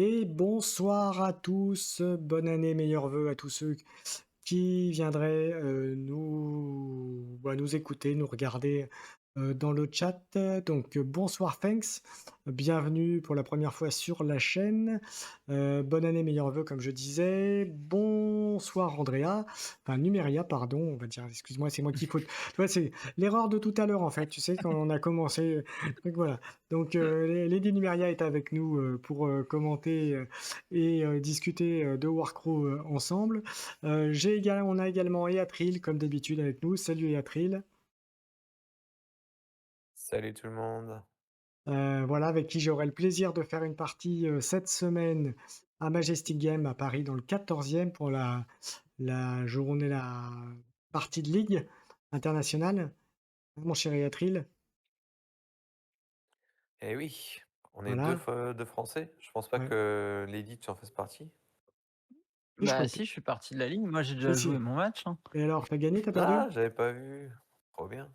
Et bonsoir à tous, bonne année, meilleurs vœux à tous ceux qui viendraient, nous écouter, nous regarder, dans le chat. Donc, bonsoir Thanks, bienvenue pour la première fois sur la chaîne. Bonne année, meilleurs vœux comme je disais. Bonsoir Andrea, enfin Numéria pardon, on va dire, excuse-moi, c'est moi qui faute. Tu vois, c'est l'erreur de tout à l'heure en fait, tu sais quand on a commencé, donc voilà. Donc, Lady Numéria est avec nous, pour, commenter, et discuter, de Warcraft, ensemble. On a également Eatril, comme d'habitude, avec nous. Salut Eatril. Salut tout le monde. Voilà, avec qui j'aurai le plaisir de faire une partie cette semaine à Majestic Game à Paris, dans le 14e, pour la partie de Ligue internationale. Mon cher Eatril. Eh oui, on est Voilà, deux Français. Je pense pas ouais. que Lady, tu en fasses partie. Oui, je Bah crois que. si, je suis parti de la ligne. Moi, j'ai Si, déjà joué si. mon match, hein. Et alors, t'as gagné, t'as perdu? Ah, j'avais pas vu. Trop bien.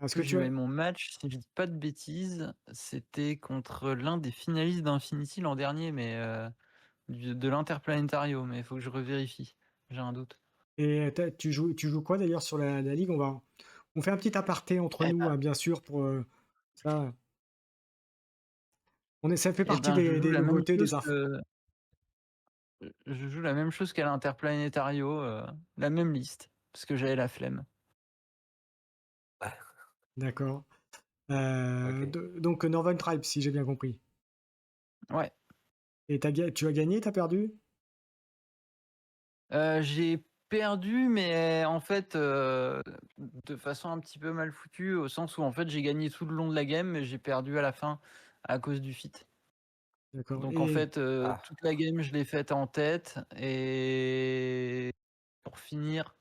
Est-ce que J'ai tu as. joué mon match, si je dis pas de bêtises, c'était contre l'un des finalistes d'Infinity l'an dernier, mais de l'Interplanétario, mais il faut que je revérifie. J'ai un doute. Et tu joues quoi d'ailleurs sur la ligue? On fait un petit aparté entre Eh nous, ben, hein, bien sûr, pour ça. Ça fait eh partie ben, des nouveautés, des infos. je joue la même chose qu'à l'Interplanétario, la même liste, parce que j'avais la flemme. D'accord. Ok. Donc Northern Tribes, si j'ai bien compris. Ouais. Et tu as gagné, tu as perdu? J'ai perdu, mais en fait, de façon un petit peu mal foutue, au sens où en fait j'ai gagné tout le long de la game, mais j'ai perdu à la fin à cause du fit. D'accord. Donc en Et fait, Ah, toute la game je l'ai faite en tête et pour finir,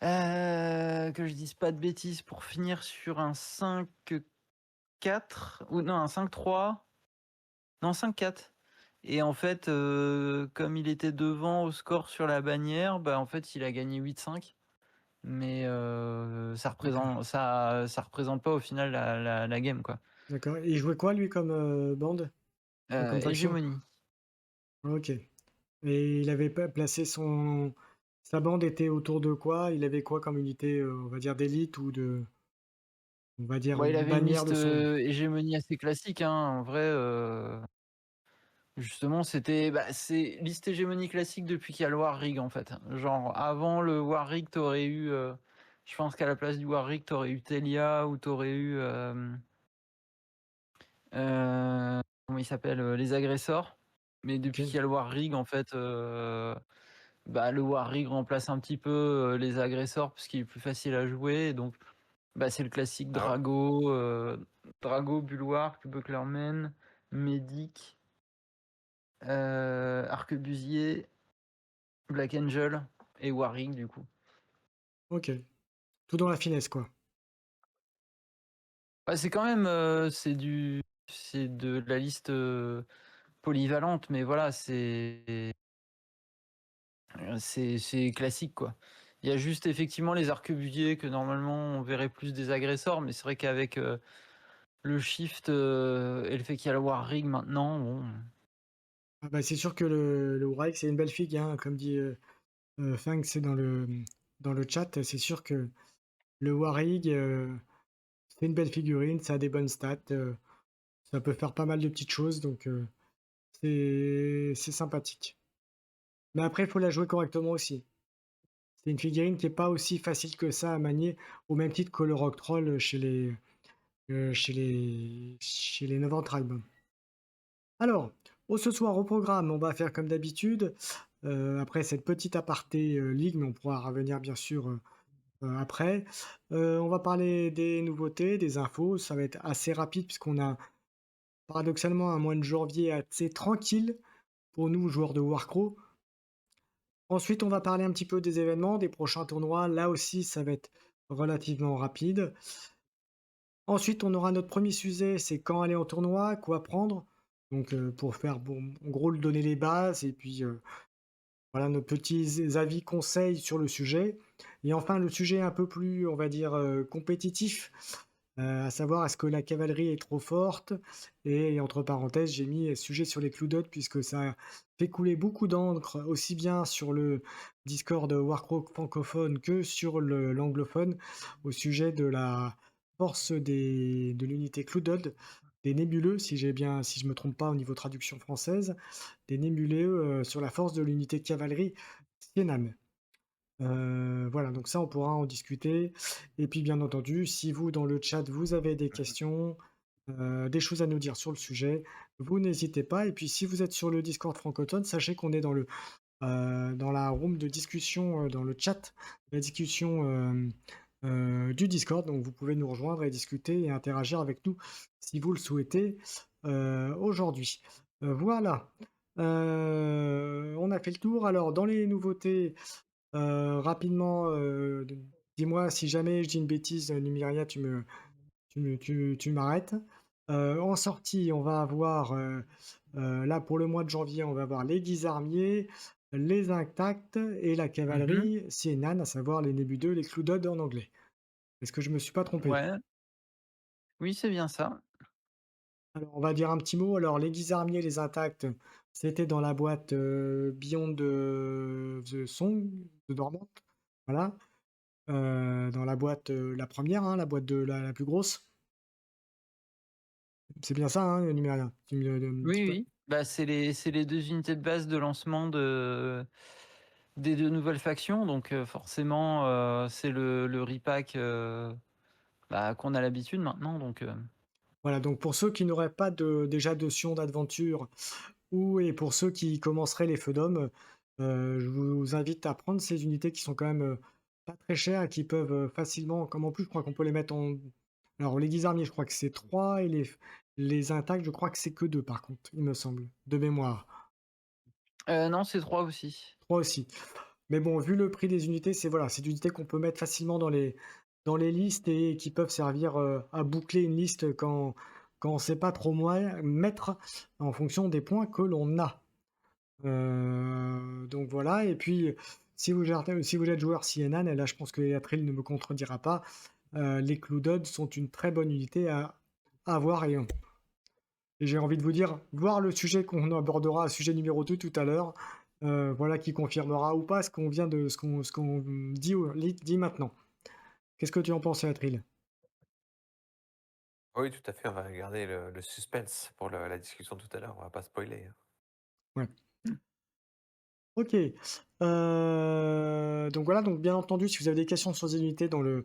que je dise pas de bêtises, pour finir sur un 5-4 ou non un 5-3, non 5-4. Et en fait, comme il était devant au score sur la bannière, bah, en fait il a gagné 8-5. Mais d'accord, ça représente pas au final la game, quoi. d'accord. Et il jouait quoi lui comme, bande? Enfin, comme faction? Hégémonie. OK. Et il avait pas placé sa bande était autour de quoi? Il avait quoi comme unité, on va dire d'élite ou on va dire Bah, il avait une bannière liste, de son. hégémonie assez classique, hein. En vrai, justement, c'est liste hégémonie classique depuis qu'il y a le War Rig, en fait. Genre avant le War Rig, tu eu, je pense qu'à la place du War Rig, tu eu Telia ou tu eu, comment il s'appelle? Les agresseurs. Mais depuis qu'il OK. y a le War Rig, en fait, bah, le War Rig remplace un petit peu, les agresseurs parce qu'il est plus facile à jouer, et donc bah, c'est le classique ah ouais. Drago, Bulwark, Bucklerman, Medic, Arquebusier, Black Angel et War Rig du coup. OK. Tout dans la finesse, quoi. Bah, c'est quand même, c'est de la liste, polyvalente, mais voilà, c'est classique, quoi. Il y a juste effectivement les arquebusiers que normalement on verrait plus des agresseurs, mais c'est vrai qu'avec, le shift, et le fait qu'il y a le War Rig maintenant, bon. Ah bah, c'est sûr que le Wraith, c'est une belle figue, hein, comme dit, Fang, c'est dans le chat. C'est sûr que le Warrig, c'est une belle figurine, ça a des bonnes stats, ça peut faire pas mal de petites choses, donc c'est sympathique. Mais après, il faut la jouer correctement aussi. C'est une figurine qui est pas aussi facile que ça à manier, au même titre que le Rock Troll chez les Nova Tribe. Alors, ce soir au programme, on va faire comme d'habitude, après cette petite aparté, ligue, mais on pourra revenir bien sûr, après. On va parler des nouveautés, des infos. Ça va être assez rapide puisqu'on a paradoxalement un mois de janvier assez tranquille pour nous, joueurs de Warcraft. Ensuite, on va parler un petit peu des événements, des prochains tournois. Là aussi, ça va être relativement rapide. Ensuite, on aura notre premier sujet, c'est quand aller en tournoi, quoi prendre. Donc, pour faire, bon, en gros, donner les bases et puis, voilà nos petits avis, conseils sur le sujet. Et enfin, le sujet un peu plus, on va dire, compétitif. à savoir est-ce que la cavalerie est trop forte? Et entre parenthèses, j'ai mis sujet sur les cloudodes puisque ça fait couler beaucoup d'encre, aussi bien sur le Discord Warcraft francophone que sur l'anglophone, au sujet de la force de l'unité cloudod, des nébuleux, si je me trompe pas au niveau traduction française, des nébuleux, sur la force de l'unité cavalerie Sienan. Voilà, donc ça, on pourra en discuter et puis, bien entendu, si vous, dans le chat, vous avez des Mmh. questions, des choses à nous dire sur le sujet, vous n'hésitez pas et puis, si vous êtes sur le Discord francophone, sachez qu'on est dans la room de discussion, dans le chat, la discussion, du Discord, donc vous pouvez nous rejoindre et discuter et interagir avec nous si vous le souhaitez, aujourd'hui. Voilà, on a fait le tour. Alors dans les nouveautés, rapidement, dis-moi si jamais je dis une bêtise, Numiria, tu m'arrêtes. En sortie, on va avoir, là pour le mois de janvier, on va avoir les Guisarmiers, les Intacts et la Mmh. cavalerie Siennan, à savoir les Nébudeux, les Cloudod en anglais. Est-ce que je me suis pas trompé? Ouais, oui, c'est bien ça. Alors on va dire un petit mot. Alors les Guisarmiers, les Intacts, c'était dans la boîte, Beyond, the Song, de Dormant, voilà. Dans la boîte, la première, hein, la boîte de la plus grosse. C'est bien ça, hein, Numéria? Tu Oui, peux oui. Bah, c'est les 2 unités de base de lancement des 2 nouvelles factions, donc forcément, c'est le repack, bah, qu'on a l'habitude maintenant, donc voilà, donc pour ceux qui n'auraient pas déjà de Sion d'aventure et pour ceux qui commenceraient les feux d'hommes, je vous invite à prendre ces unités qui sont quand même, pas très chères et qui peuvent, facilement comme en plus je crois qu'on peut les mettre en alors les guisarmiers je crois que c'est 3 et les intacts je crois que c'est que 2 par contre, il me semble, de mémoire. non, c'est 3 aussi. 3 aussi. Mais bon, vu le prix des unités, voilà, c'est des unités qu'on peut mettre facilement dans les listes et qui peuvent servir, à boucler une liste quand on ne sait pas trop mettre en fonction des points que l'on a. Donc voilà et puis, si vous êtes joueur CNN et là je pense que April ne me contredira pas, les Cloudod sont une très bonne unité à avoir et j'ai envie de vous dire, voir le sujet qu'on abordera, sujet numéro 2 tout à l'heure, voilà qui confirmera ou pas ce qu'on dit maintenant. Qu'est-ce que tu en penses, Atril? Oui, tout à fait, on va garder le suspense pour la discussion tout à l'heure, on va pas spoiler, hein. Ouais. Mmh. OK. Donc voilà, donc bien entendu, si vous avez des questions sur ces unités dans le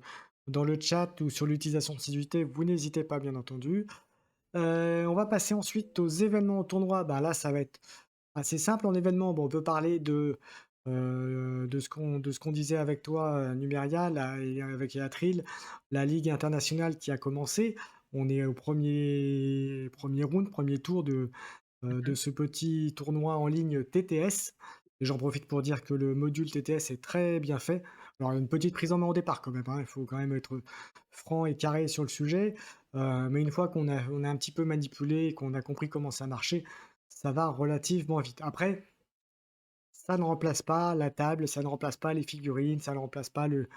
chat ou sur l'utilisation de ces unités, vous n'hésitez pas, bien entendu. On va passer ensuite aux événements, au tournoi. Bah, là, ça va être assez simple en événement. Bon, on peut parler de ce qu'on disait avec toi, Numeria, là et avec Yatril, la ligue internationale qui a commencé. On est au premier round, premier tour de Mmh. ce petit tournoi en ligne TTS et j'en profite pour dire que le module TTS est très bien fait. Alors, il y a une petite prise en main au départ quand même, hein, il faut quand même être franc et carré sur le sujet, mais une fois qu'on a un petit peu manipulé et qu'on a compris comment ça marchait, ça va relativement vite. Après, ça ne remplace pas la table, ça ne remplace pas les figurines, ça ne remplace pas le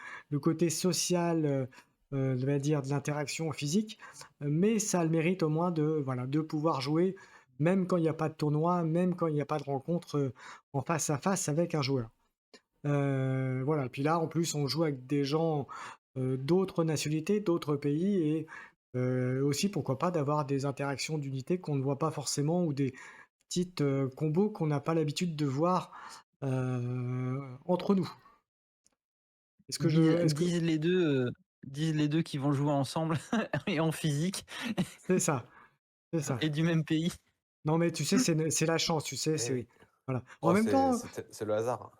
côté social, on va dire de l'interaction physique, mais ça a le mérite au moins voilà, de pouvoir jouer, même quand il y a pas de tournoi, même quand il y a pas de rencontre, en face à face avec un joueur. Voilà, et puis là, en plus, on joue avec des gens, d'autres nationalités, d'autres pays et aussi, pourquoi pas, d'avoir des interactions d'unités qu'on ne voit pas forcément ou des petites, combos qu'on n'a pas l'habitude de voir, entre nous. Est-ce que Disent je est-ce que disent les 2, disent les 2 qui vont jouer ensemble et en physique c'est ça, c'est ça. et du même pays. Non, mais tu sais, c'est la chance, tu sais, Eh oui. c'est voilà. En Oh, même temps, c'est le hasard, hein.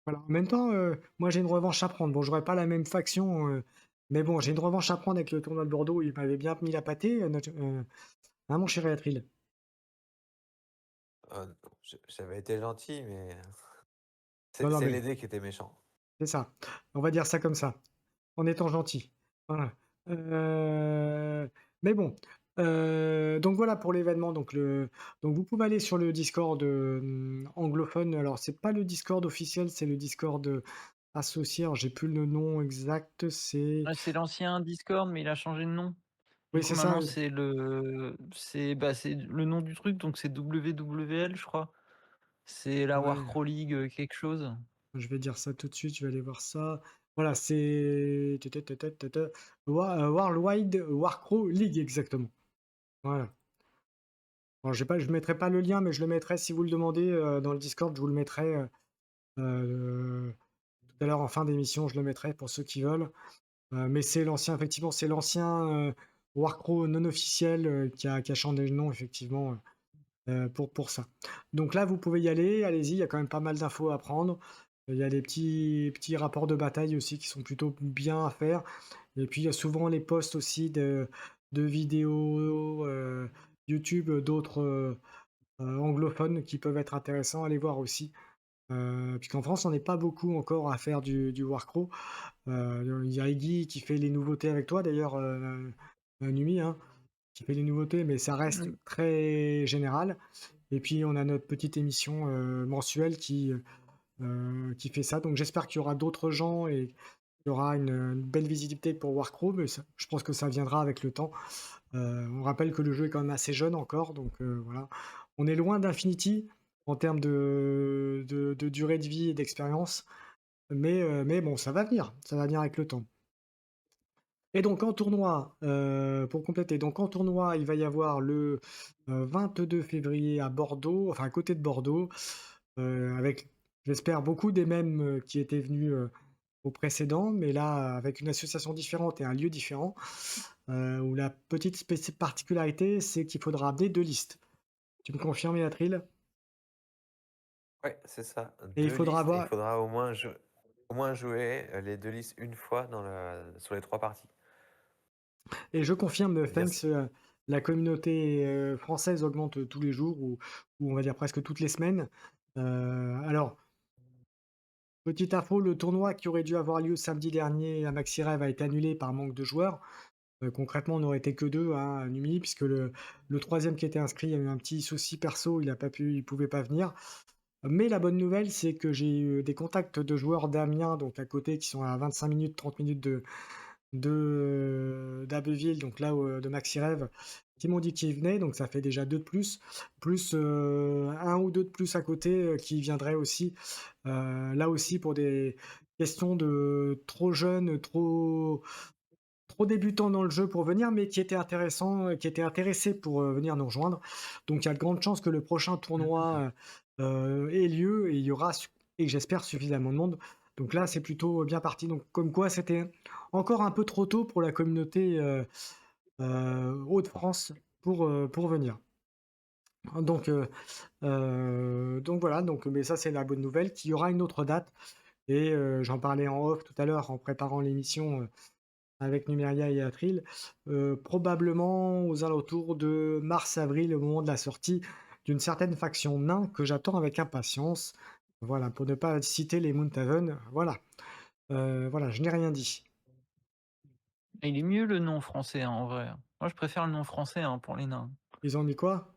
voilà, en même temps, moi, j'ai une revanche à prendre. Bon, j'aurais pas la même faction, mais bon, j'ai une revanche à prendre avec le tournoi de Bordeaux, où il m'avait bien mis la pâtée, hein, mon cher Atril? J'avais été gentil, mais Non, non, c'est mais les dés qui étaient méchants. c'est ça. On va dire ça comme ça, en étant gentil. Voilà. Mais bon, donc voilà pour l'événement. Donc vous pouvez aller sur le Discord, anglophone. Alors c'est pas le Discord officiel, c'est le Discord, associé. Alors j'ai plus le nom exact, c'est Ouais, c'est l'ancien Discord, mais il a changé de nom. Oui, Du coup, c'est ça, maintenant, c'est le nom du truc, donc c'est WWL, je crois. C'est la ouais, Warcraft League, quelque chose. je vais dire ça tout de suite, je vais aller voir ça. Voilà, c'est Worldwide Warcraft League exactement. Voilà. Alors je mettrai pas le lien, mais je le mettrai si vous le demandez, dans le Discord, je vous le mettrai, tout à l'heure en fin d'émission, je le mettrai pour ceux qui veulent. Mais c'est l'ancien effectivement, c'est l'ancien, Warcraft non officiel, qui a changé de nom effectivement, pour ça. Donc là, vous pouvez y aller, allez-y, il y a quand même pas mal d'infos à prendre. Il y a des petits rapports de bataille aussi qui sont plutôt bien à faire et puis il y a souvent les posts aussi de vidéos, YouTube, d'autres, anglophones qui peuvent être intéressants à aller voir aussi. Puisqu'en France, on n'est pas beaucoup encore à faire du Warcraft. Il y a Iggy qui fait les nouveautés avec toi d'ailleurs, Numi, hein, qui fait les nouveautés, mais ça reste Mmh. très général. Et puis on a notre petite émission, mensuelle qui fait ça. Donc j'espère qu'il y aura d'autres gens et qu'il y aura une belle visibilité pour Warcraft, mais ça je pense que ça viendra avec le temps. On rappelle que le jeu est quand même assez jeune encore, donc voilà. On est loin d'Infinity en termes de durée de vie et d'expérience, mais bon, ça va venir avec le temps. Et donc en tournoi, pour compléter, donc en tournoi, il va y avoir le, 22 février à Bordeaux, enfin à côté de Bordeaux, avec, j'espère, beaucoup des mêmes, qui étaient venus, au précédent, mais là, avec une association différente et un lieu différent, où la petite particularité, c'est qu'il faudra amener 2 listes. Tu me confirmes, Yatril? Ouais, c'est ça, Et il 2 faudra listes et il avoir faudra au moins jouer, les 2 listes une fois sur les 3 parties. et je confirme, C'est-à-dire Thanks, la communauté, française augmente, tous les jours ou on va dire presque toutes les semaines. Alors, petite info, le tournoi qui aurait dû avoir lieu samedi dernier à Maxi Rêve a été annulé par manque de joueurs. Concrètement, on n'aurait été que 2, hein, à Numi, puisque le 3e qui était inscrit a eu un petit souci perso, il pouvait pas venir. Mais la bonne nouvelle, c'est que j'ai eu des contacts de joueurs d'Amiens, donc à côté, qui sont à 25 minutes, 30 minutes d'Abbeville, donc là, de Maxi Rêve, qui m'ont dit qu'ils venaient, donc ça fait déjà 2 de plus 1 ou 2 de plus à côté, qui viendraient aussi, là aussi pour des questions de trop jeunes, trop débutants dans le jeu pour venir, mais qui étaient intéressés pour, venir nous rejoindre. Donc il y a de grandes chances que le prochain Mmh. tournoi, ait lieu et il y aura et j'espère suffisamment de monde. Donc là, c'est plutôt bien parti. Donc comme quoi c'était encore un peu trop tôt pour la communauté, Hauts-de-France pour venir. Donc voilà, donc mais ça, c'est la bonne nouvelle, qu'il y aura une autre date et j'en parlais en off tout à l'heure en préparant l'émission, avec Numeria et Atril, probablement aux alentours de mars-avril, au moment de la sortie d'une certaine faction nain que j'attends avec impatience. Voilà, pour ne pas citer les Moontaven, voilà. Voilà, je n'ai rien dit. Il est mieux le nom français, hein, en vrai. Moi, je préfère le nom français, hein, pour les nains. Ils ont mis quoi?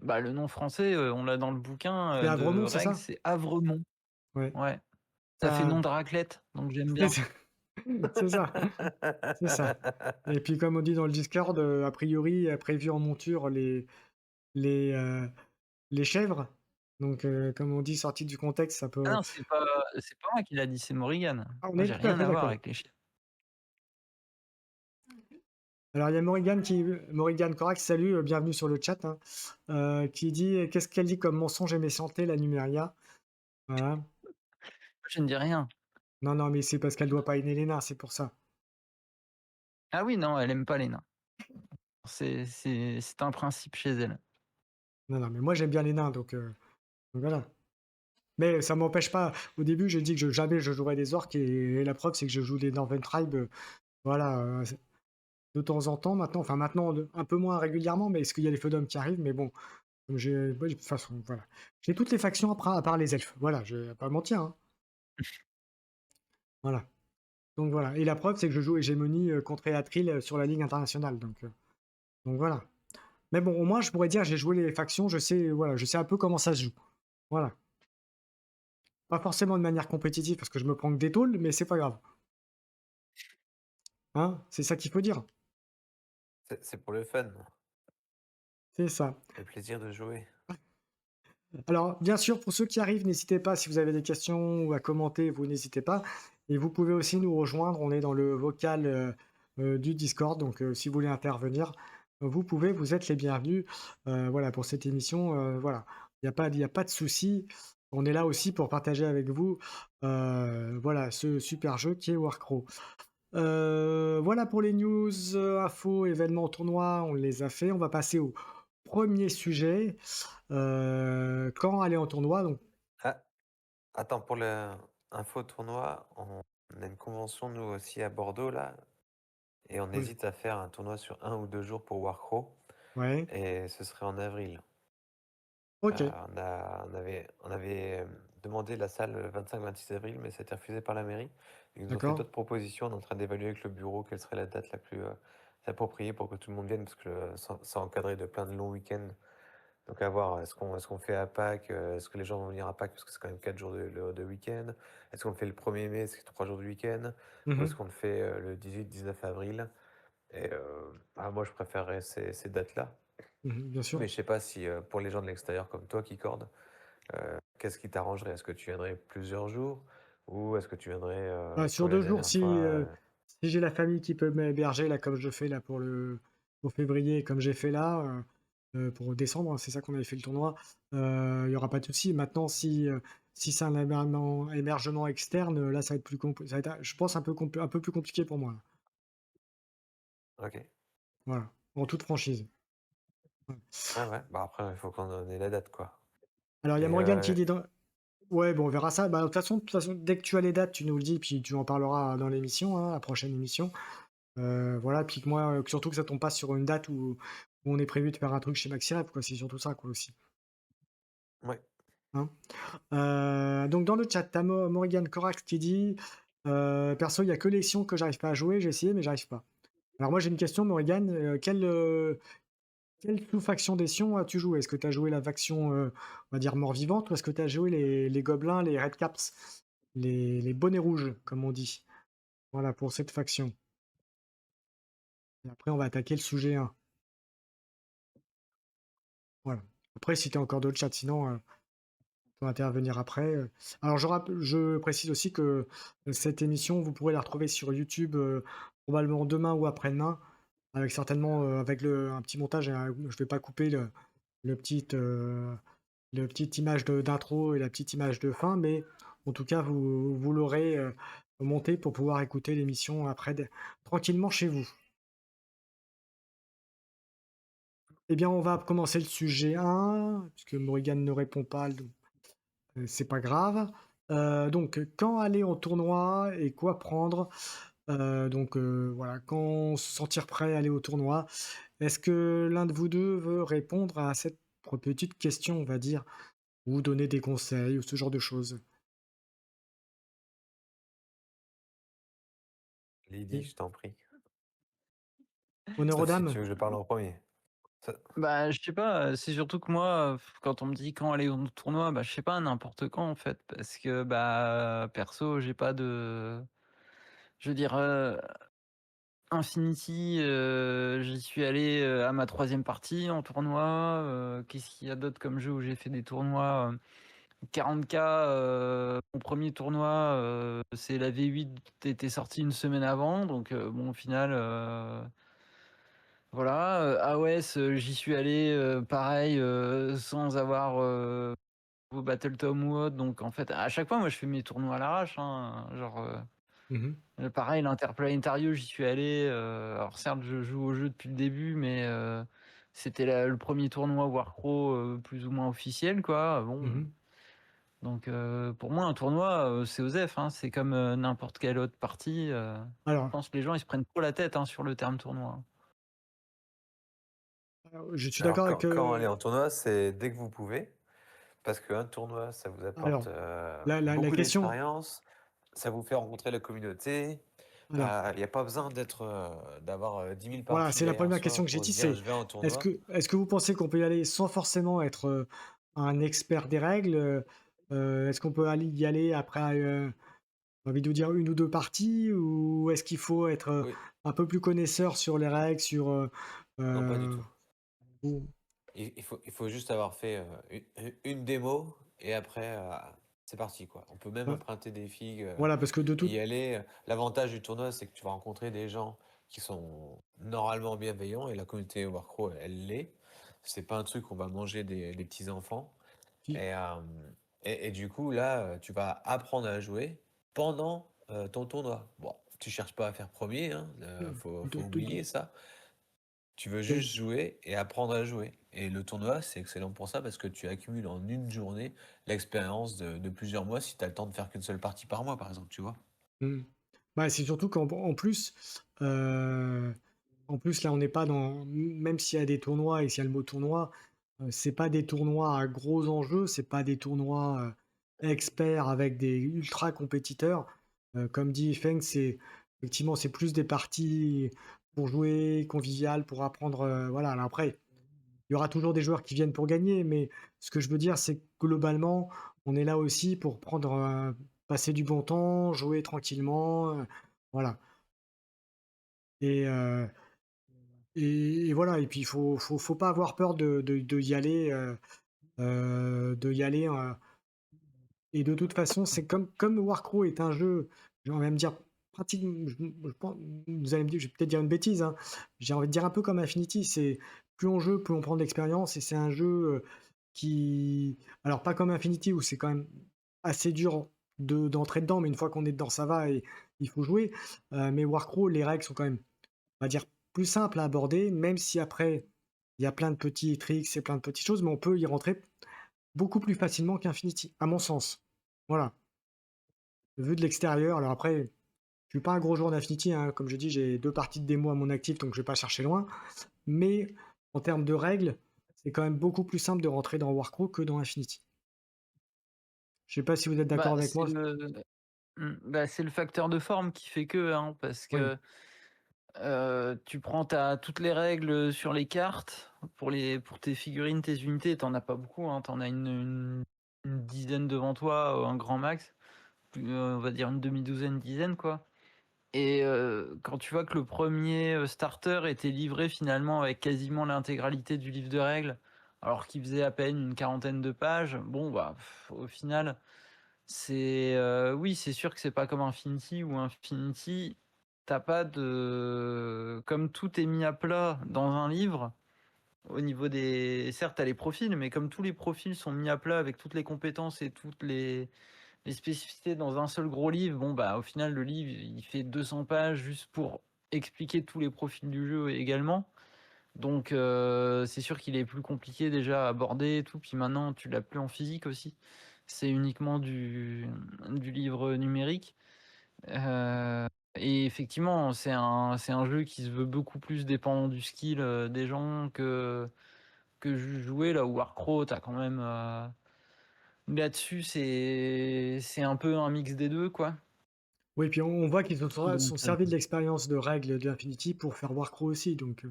Bah, le nom français, on l'a dans le bouquin, C'est de Avremont, c'est règles, ça? c'est Avremont. Ouais. Ouais, ça fait nom Ça de raclette, donc j'aime c'est bien. ça, c'est ça, c'est ça. Et puis comme on dit dans le Discord, a priori, prévu en monture les, heu, les chèvres. Donc comme on dit, sorti du contexte, ça Ah peut non, c'est pas moi qui l'a dit, c'est Morrigan. ah, on Moi, est j'ai tout à rien fait à voir d'accord. avec les chiens. Alors il y a Morrigan Corax, salut, bienvenue sur le chat, hein, qui dit: «Qu'est-ce qu'elle dit comme mensonge et méchanceté la Numeria?» Voilà. Je ne dis rien. Non, non, mais c'est parce qu'elle doit pas aimer les nains, c'est pour ça. Ah oui, non, elle aime pas les nains. C'est un principe chez elle. Non, non, mais moi j'aime bien les nains, donc voilà. Mais ça m'empêche pas au début, j'ai dit que jamais je jouerais des orques et la preuve, c'est que je joue des Northern Tribes, voilà, de temps en temps maintenant, enfin maintenant un peu moins régulièrement, mais parce qu'il y a les feudums qui arrivent, mais bon, comme de toute façon, voilà. J'ai toutes les factions à part les elfes, voilà, je vais pas mentir, hein, voilà. Donc voilà, et la preuve, c'est que je joue Hégémonie, contre Éatril, sur la ligue internationale, donc voilà. Mais bon, au moins, je pourrais dire, j'ai joué les factions, je sais, voilà, je sais un peu comment ça se joue. Voilà. Pas forcément de manière compétitive parce que je me prends que des tôles, mais c'est pas grave. Hein? C'est ça qu'il faut dire. C'est pour le fun, C'est ça. le plaisir de jouer. Alors, bien sûr, pour ceux qui arrivent, n'hésitez pas, si vous avez des questions ou à commenter, vous n'hésitez pas. Et vous pouvez aussi nous rejoindre, on est dans le vocal du Discord, donc si vous voulez intervenir, vous pouvez, vous êtes les bienvenus. Voilà, pour cette émission, voilà, il y a pas de souci. On est là aussi pour partager avec vous, voilà, ce super jeu qui est Warcraft. Voilà pour les news, infos, événements, tournois, on les a fait. On va passer au premier sujet. Quand aller en tournoi, donc Ah, attends, pour le info tournoi, on a une convention, nous aussi, à Bordeaux, là, et on oui, hésite à faire un tournoi sur 1 ou 2 jours pour Warcraft, ouais, et ce serait en avril. OK, On avait demandé la salle le 25-26 avril, mais ça a été refusé par la mairie. Ils nous ont fait d'accord. d'autres propositions. On est en train d'évaluer avec le bureau quelle serait la date la plus appropriée pour que tout le monde vienne, parce que c'est encadré de plein de longs week-ends. Donc à voir, est-ce qu'on fait à Pâques, est-ce que les gens vont venir à Pâques, parce que c'est quand même 4 jours de week-end. Est-ce qu'on le fait le 1er mai, c'est 3 jours de week-end, ou est-ce Mmh. qu'on le fait le 18-19 avril? Et moi, je préférerais ces dates-là. Mmh, bien sûr. Mais je sais pas si pour les gens de l'extérieur comme toi qui cordent, qu'est-ce qui t'arrangerait? Est-ce que tu viendrais plusieurs jours ou est-ce que tu viendrais, Bah, sur comme la 2 jours, dernière fois, si j'ai la famille qui peut m'héberger là, comme je fais là pour février et comme j'ai fait là, pour décembre, hein, c'est ça qu'on avait fait le tournoi, il y aura pas de souci. Maintenant si c'est un hébergement externe, là ça va être plus ça va être, je pense un peu plus compliqué pour moi, là. OK. Voilà, en toute franchise. Ouais. Ouais, ouais, bah, après il faut qu'on ait la date, quoi. Alors il y a Et Morgane qui dit dans ouais, bon, on verra ça. Bah, de toute façon, dès que tu as les dates, tu nous le dis, puis tu en parleras dans l'émission, hein, la prochaine émission. Voilà, puis que moi, surtout que ça tombe pas sur une date où on est prévu de faire un truc chez MaxiRep, quoi. C'est surtout ça, quoi, aussi, ouais, hein. Donc dans le chat, tu as Morgane Corax qui dit: «Perso, il y a que les Sions que j'arrive pas à jouer, j'ai essayé mais j'arrive pas». Alors moi, j'ai une question, Morgane, quelle sous-faction des Sions as-tu joué? Est-ce que tu as joué la faction, on va dire mort-vivante, ou est-ce que tu as joué les gobelins, les Red Caps, les bonnets rouges, comme on dit? Voilà, pour cette faction. Et après, on va attaquer le sujet 1. Voilà. Après, si tu as encore d'autres chats, sinon, tu peux intervenir après. Alors je précise aussi que, cette émission, vous pourrez la retrouver sur YouTube, probablement demain ou après-demain, avec certainement, avec un petit montage, et je vais pas couper le petit, le petite image d'intro et la petite image de fin, mais en tout cas, vous l'aurez, monté pour pouvoir écouter l'émission après tranquillement chez vous. Eh bien, on va commencer le sujet 1, puisque Morrigan ne répond pas, donc c'est pas grave. Donc, quand aller en tournoi et quoi prendre? Donc, voilà, quand se sentir prêt à aller au tournoi? Est-ce que l'un de vous 2 veut répondre à cette petite question, on va dire, ou donner des conseils ou ce genre de choses? Lydie, Et je t'en prie. honneur aux Sauf si dames? tu veux que je parle en premier. Ça Bah, je sais pas, c'est surtout que moi, quand on me dit quand aller au tournoi, bah, je sais pas, n'importe quand en fait, parce que, bah, perso, j'ai pas de je veux dire, Infinity, j'y suis allé, à ma troisième partie en tournoi, qu'est-ce qu'il y a d'autre comme jeu où j'ai fait des tournois, 40K, mon premier tournoi, c'est la V8 était sortie une semaine avant, donc bon, au final, voilà, AOS, j'y suis allé, pareil, sans avoir, au Battletom ou autre, donc en fait, à chaque fois, moi, je fais mes tournois à l'arrache, hein, genre, Mmh. pareil, l'Interplanétario, j'y suis allé, alors certes, je joue au jeu depuis le début, mais c'était le 1er tournoi Warcraft, plus ou moins officiel, quoi, bon, Mmh. donc pour moi, un tournoi, c'est OSEF, hein, c'est comme, n'importe quelle autre partie, je Alors pense que les gens, ils se prennent trop la tête, hein, sur le terme tournoi. je suis alors d'accord avec, quand aller en tournoi, c'est dès que vous pouvez, parce qu'un tournoi, ça vous apporte, alors la beaucoup question, d'expérience, ça vous fait rencontrer la communauté. alors Il y a pas besoin d'avoir, 10 000 voilà, parties c'est la derrière première soi question que j'ai pour se dit, dire: c'est «Je vais en tournoi». est-ce que vous pensez qu'on peut y aller sans forcément être, un expert des règles? Est-ce qu'on peut y aller après, j'ai envie de vous dire une ou 2 parties? Ou est-ce qu'il faut être, Oui. un peu plus connaisseur sur les règles, sur, Non, pas du heu, tout. ou Il faut juste avoir fait, une démo et après, c'est parti, quoi. On peut même bah, emprunter des figues, voilà, parce que de y toute aller, l'avantage du tournoi, c'est que tu vas rencontrer des gens qui sont normalement bienveillants et la communauté Warcraft, elle l'est. C'est pas un truc où on va manger des petits enfants fi et du coup, là, tu vas apprendre à jouer pendant, ton tournoi. Bon, tu cherches pas à faire premier, hein, faut de oublier ça. Tu veux oui. juste jouer et apprendre à jouer. Et le tournoi, c'est excellent pour ça parce que tu accumules en une journée l'expérience de plusieurs mois si tu as le temps de faire qu'une seule partie par mois, par exemple, tu vois? Mmh. Bah, c'est surtout qu'en plus, en plus, là, on n'est pas dans même s'il y a des tournois et s'il y a le mot tournoi, c'est pas des tournois à gros enjeux, c'est pas des tournois, experts avec des ultra compétiteurs. Comme dit Feng, c'est effectivement, c'est plus des parties pour jouer, conviviales, pour apprendre, voilà. Alors après, il y aura toujours des joueurs qui viennent pour gagner, mais ce que je veux dire, c'est que globalement, on est là aussi pour prendre, passer du bon temps, jouer tranquillement, voilà. Et voilà, et puis il faut pas avoir peur de y aller, de y aller, et de toute façon, c'est comme Warcraft est un jeu, j'ai envie de dire pratiquement, je pen vous allez me dire, je vais peut-être dire une bêtise, hein, j'ai envie de dire un peu comme Infinity, c'est plus on joue, plus on prend de l'expérience, et c'est un jeu, qui alors pas comme Infinity où c'est quand même assez dur d'entrer dedans, mais une fois qu'on est dedans, ça va, et il faut jouer, mais Warcraft, les règles sont quand même, on va dire, plus simples à aborder, même si après, il y a plein de petits tricks et plein de petites choses, mais on peut y rentrer beaucoup plus facilement qu'Infinity, à mon sens. Voilà, vu de l'extérieur. Alors après, je suis pas un gros joueur d'Infinity, hein, comme je dis, j'ai 2 parties de démo à mon actif, donc je vais pas chercher loin. Mais en termes de règles, c'est quand même beaucoup plus simple de rentrer dans Warcraft que dans Infinity. Je sais pas si vous êtes d'accord Bah, avec moi? c'est le facteur de forme qui fait que, hein, parce Oui, que, tu prends toutes les règles, sur les cartes, pour tes figurines, tes unités, t'en as pas beaucoup, hein, tu as une dizaine devant toi, un grand max, on va dire une demi-douzaine, dizaine, quoi. Et quand tu vois que le premier starter était livré finalement avec quasiment l'intégralité du livre de règles, alors qu'il faisait à peine une quarantaine de pages, bon, bah, au final, oui, c'est sûr que c'est pas comme Infinity, ou Infinity, t'as pas de comme tout est mis à plat dans un livre, au niveau des certes, tu les profils, mais comme tous les profils sont mis à plat avec toutes les compétences et toutes les spécificités dans un seul gros livre, bon, bah, au final, le livre, il fait 200 pages juste pour expliquer tous les profils du jeu également. Donc, c'est sûr qu'il est plus compliqué déjà à aborder et tout. Puis maintenant, tu l'as plus en physique aussi. C'est uniquement du livre numérique. Et effectivement, c'est un jeu qui se veut beaucoup plus dépendant du skill des gens que jouer là où Warcraft, t'as quand même. Là-dessus, c'est un peu un mix des deux, quoi. oui, puis on voit qu'ils se sont Donc, servis de l'expérience de règles de Infinity pour faire Warcraft aussi, donc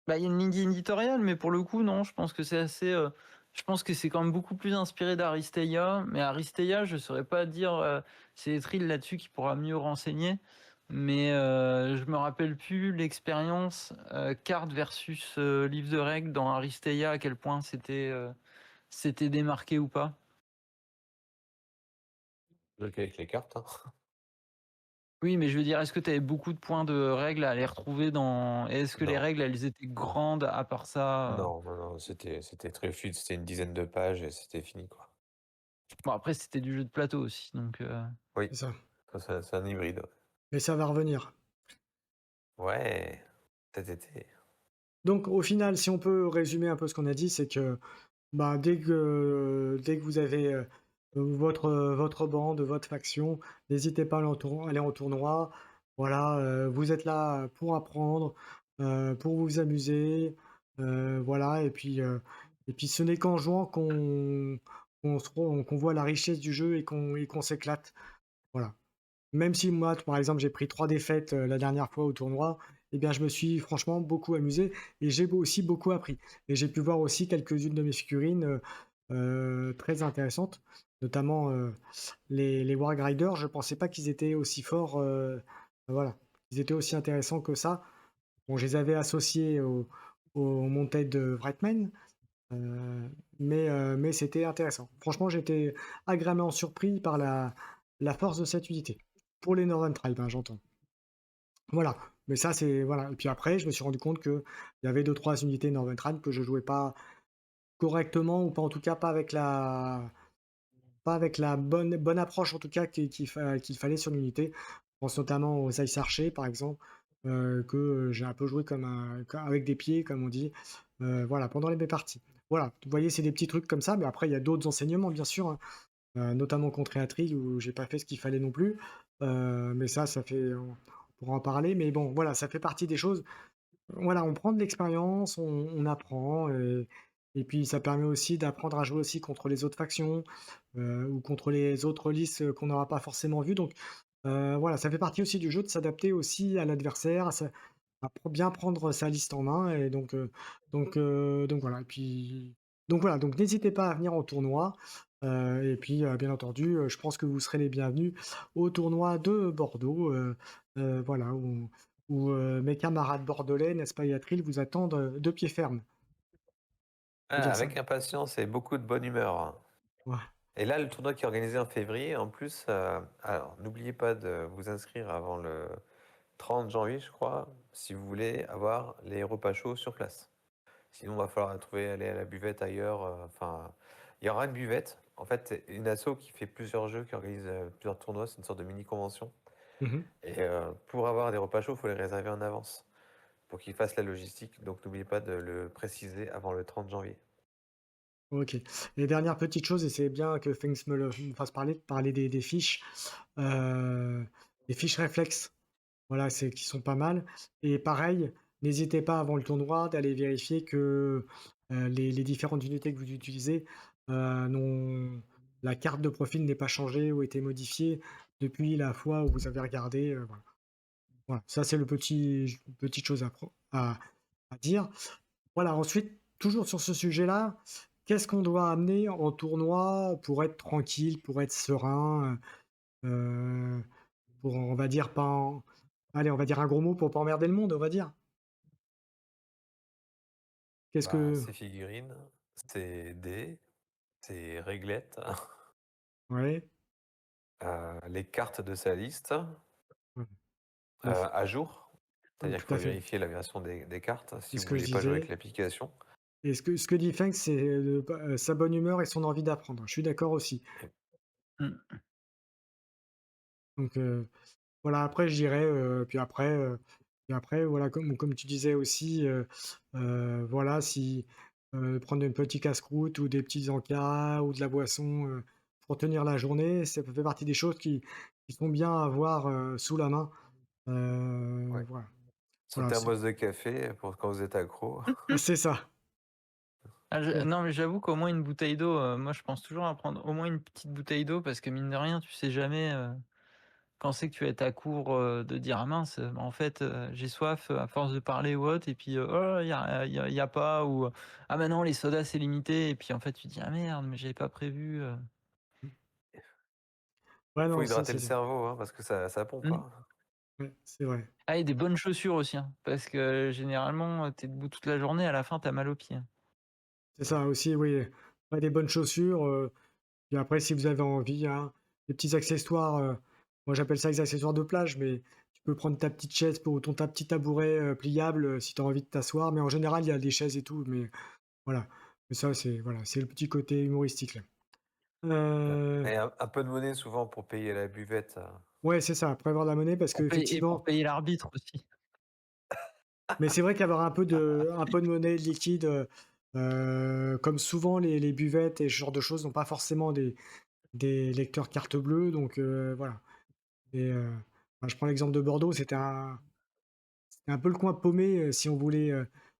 bah, il y a une ligne éditoriale, mais pour le coup, non, je pense que c'est assez. Je pense que c'est quand même beaucoup plus inspiré d'Aristeia, mais Aristeia, je saurais pas dire. C'est Etril là-dessus qui pourra mieux renseigner, mais je me rappelle plus l'expérience carte versus livre de règles dans Aristeia, à quel point c'était démarqué ou pas. Donc avec les cartes, hein. Oui, mais je veux dire, est-ce que tu avais beaucoup de points de règles à les retrouver dans. Est-ce que les Non, règles, elles étaient grandes à part ça? non, non, non, c'était très fluide, c'était une dizaine de pages et c'était fini, quoi. Bon, après, c'était du jeu de plateau aussi, donc. Oui, c'est ça. c'est un hybride, ouais. Mais ça va revenir. Ouais, cet été. Donc au final, si on peut résumer un peu ce qu'on a dit, c'est que, bah, dès que vous avez, votre bande, votre faction, n'hésitez pas à aller en tournoi. Voilà, vous êtes là pour apprendre, pour vous amuser, voilà, et puis ce n'est qu'en jouant qu'on voit la richesse du jeu et qu'on s'éclate. Voilà. Même si moi, par exemple, j'ai pris 3 défaites, la dernière fois au tournoi, eh bien, je me suis franchement beaucoup amusé, et j'ai aussi beaucoup appris, et j'ai pu voir aussi quelques-unes de mes figurines, très intéressantes, notamment, les Warg Riders. Je pensais pas qu'ils étaient aussi forts, voilà. ils étaient aussi intéressants que ça. Bon, je les avais associés aux montées de Wrightman, heu, mais c'était intéressant. Franchement, j'étais agréablement surpris par la force de cette unité. Pour les Northern Tribes, hein, j'entends. Voilà, mais ça, c'est voilà et puis après, je me suis rendu compte qu'il y avait deux trois unités Northern Tribes que je jouais pas correctement ou pas en tout cas pas avec la bonne approche en tout cas qu'il fallait sur l'unité. Je pense notamment aux Ice Archers par exemple, que, j'ai un peu joué comme un co avec des pieds comme on dit, voilà pendant mes parties. Voilà, vous voyez, c'est des petits trucs comme ça, mais après il y a d'autres enseignements bien sûr, hein, notamment contre Éatril où j'ai pas fait ce qu'il fallait non plus, mais ça fait on pourra en parler, mais bon voilà, ça fait partie des choses voilà, on prend de l'expérience, on apprend et puis ça permet aussi d'apprendre à jouer aussi contre les autres factions, ou contre les autres listes, qu'on n'aura pas forcément vues donc voilà, ça fait partie aussi du jeu de s'adapter aussi à l'adversaire, à bien prendre sa liste en main et donc voilà et puis donc voilà, donc n'hésitez pas à venir en tournoi, et puis, bien entendu, je pense que vous serez les bienvenus au tournoi de Bordeaux, voilà où mes camarades bordelais, n'est-ce pas Yatril, vous attendent, de pied ferme. On peut Ah, dire ça? avec impatience et beaucoup de bonne humeur, hein. Ouais. Et là, le tournoi qui est organisé en février, en plus, alors n'oubliez pas de vous inscrire avant le 30 janvier, je crois, si vous voulez avoir les repas chauds sur place. Sinon, il va falloir aller à la buvette ailleurs. Enfin, il y aura une buvette. En fait, c'est une asso qui fait plusieurs jeux, qui organise plusieurs tournois. C'est une sorte de mini-convention. Mmh. Et pour avoir des repas chauds, il faut les réserver en avance pour qu'ils fassent la logistique. Donc, n'oubliez pas de le préciser avant le 30 janvier. OK et dernière petite chose et c'est bien que Things me fasse parler heu, des fiches réflexes. Voilà, c'est qui sont pas mal et pareil, n'hésitez pas avant le tournoi d'aller vérifier que, les différentes unités que vous utilisez, n'ont la carte de profil n'est pas changée ou été modifiée depuis la fois où vous avez regardé, voilà. Voilà, ça c'est le petite chose à dire. Voilà, ensuite, toujours sur ce sujet-là, qu'est-ce qu'on doit amener en tournoi pour être tranquille, pour être serein, pour on va dire pas en allez, on va dire un gros mot pour pas emmerder le monde, on va dire? Qu'est-ce Bah, que ces figurines, ces dés, ces réglettes, ouais, les cartes de sa liste ouais, bah, f à jour. ouais, C'est-à-dire qu'il tout à faut fait. vérifier la version des cartes C'est si ce vous que je voulez pas jouer avec disais l'application. et ce que dit Feng, c'est, sa bonne humeur et son envie d'apprendre. Je suis d'accord aussi. Et- Mmh. Donc voilà, après je dirais, puis après voilà, comme tu disais aussi, voilà, si, prendre un petit casse-croûte ou des petits encas ou de la boisson, pour tenir la journée, ça fait partie des choses qui sont bien à avoir, sous la main. ouais. Voilà. Ce Voilà, c'est thermos de café pour quand vous êtes accro. c'est ça. Ah je Mmh. non, mais j'avoue qu'au moins une bouteille d'eau, moi je pense toujours à prendre au moins une petite bouteille d'eau parce que mine de rien, tu sais jamais, quand c'est que tu vas être à court, de dire: «Ah mince, bah, en fait, j'ai soif, à force de parler ou autre» et puis, «Oh il y a pas» ou, «Ah bah non les sodas c'est limité» et puis en fait tu te dis: «Ah merde, mais j'avais pas prévu», Ouais, Faut non, ça hydrater c'est le cerveau, hein, parce que ça pompe, Mmh. hein. ouais, c'est vrai. Ah et des bonnes chaussures aussi, hein, parce que généralement, tu es debout toute la journée, à la fin tu as mal aux pieds, hein. C'est ça aussi, oui. Ouais, des bonnes chaussures, puis après, si vous avez envie, hein, des petits accessoires, moi j'appelle ça les accessoires de plage, mais tu peux prendre ta petite chaise ou ta petit tabouret, pliable, si tu as envie de t'asseoir, mais en général, il y a des chaises et tout, mais voilà. Mais ça, c'est voilà, c'est le petit côté humoristique là. Heu, Et un peu de monnaie souvent pour payer la buvette. ouais, c'est ça, prévoir la monnaie parce Pour qu'effectivement payer l'arbitre aussi. mais c'est vrai qu'avoir un peu de monnaie liquide, comme souvent les buvettes et ce genre de choses n'ont pas forcément des lecteurs carte bleue, donc voilà. Et bah, je prends l'exemple de Bordeaux, c'était un peu le coin paumé, si on voulait,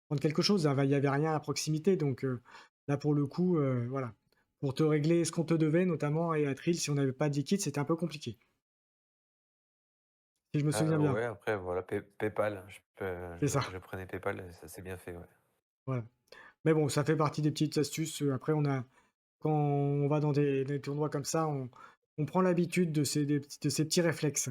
prendre quelque chose. Il y avait rien à proximité donc là, pour le coup, voilà. Pour te régler ce qu'on te devait notamment et à Trill, si on n'avait pas de liquide, c'était un peu compliqué, si je me souviens bien. Ouais, après voilà, PayPal, C'est ça, je prenais PayPal et ça s'est bien fait, ouais. voilà. Mais bon, ça fait partie des petites astuces, après quand on va dans des tournois comme ça, on prend l'habitude de ces petits réflexes.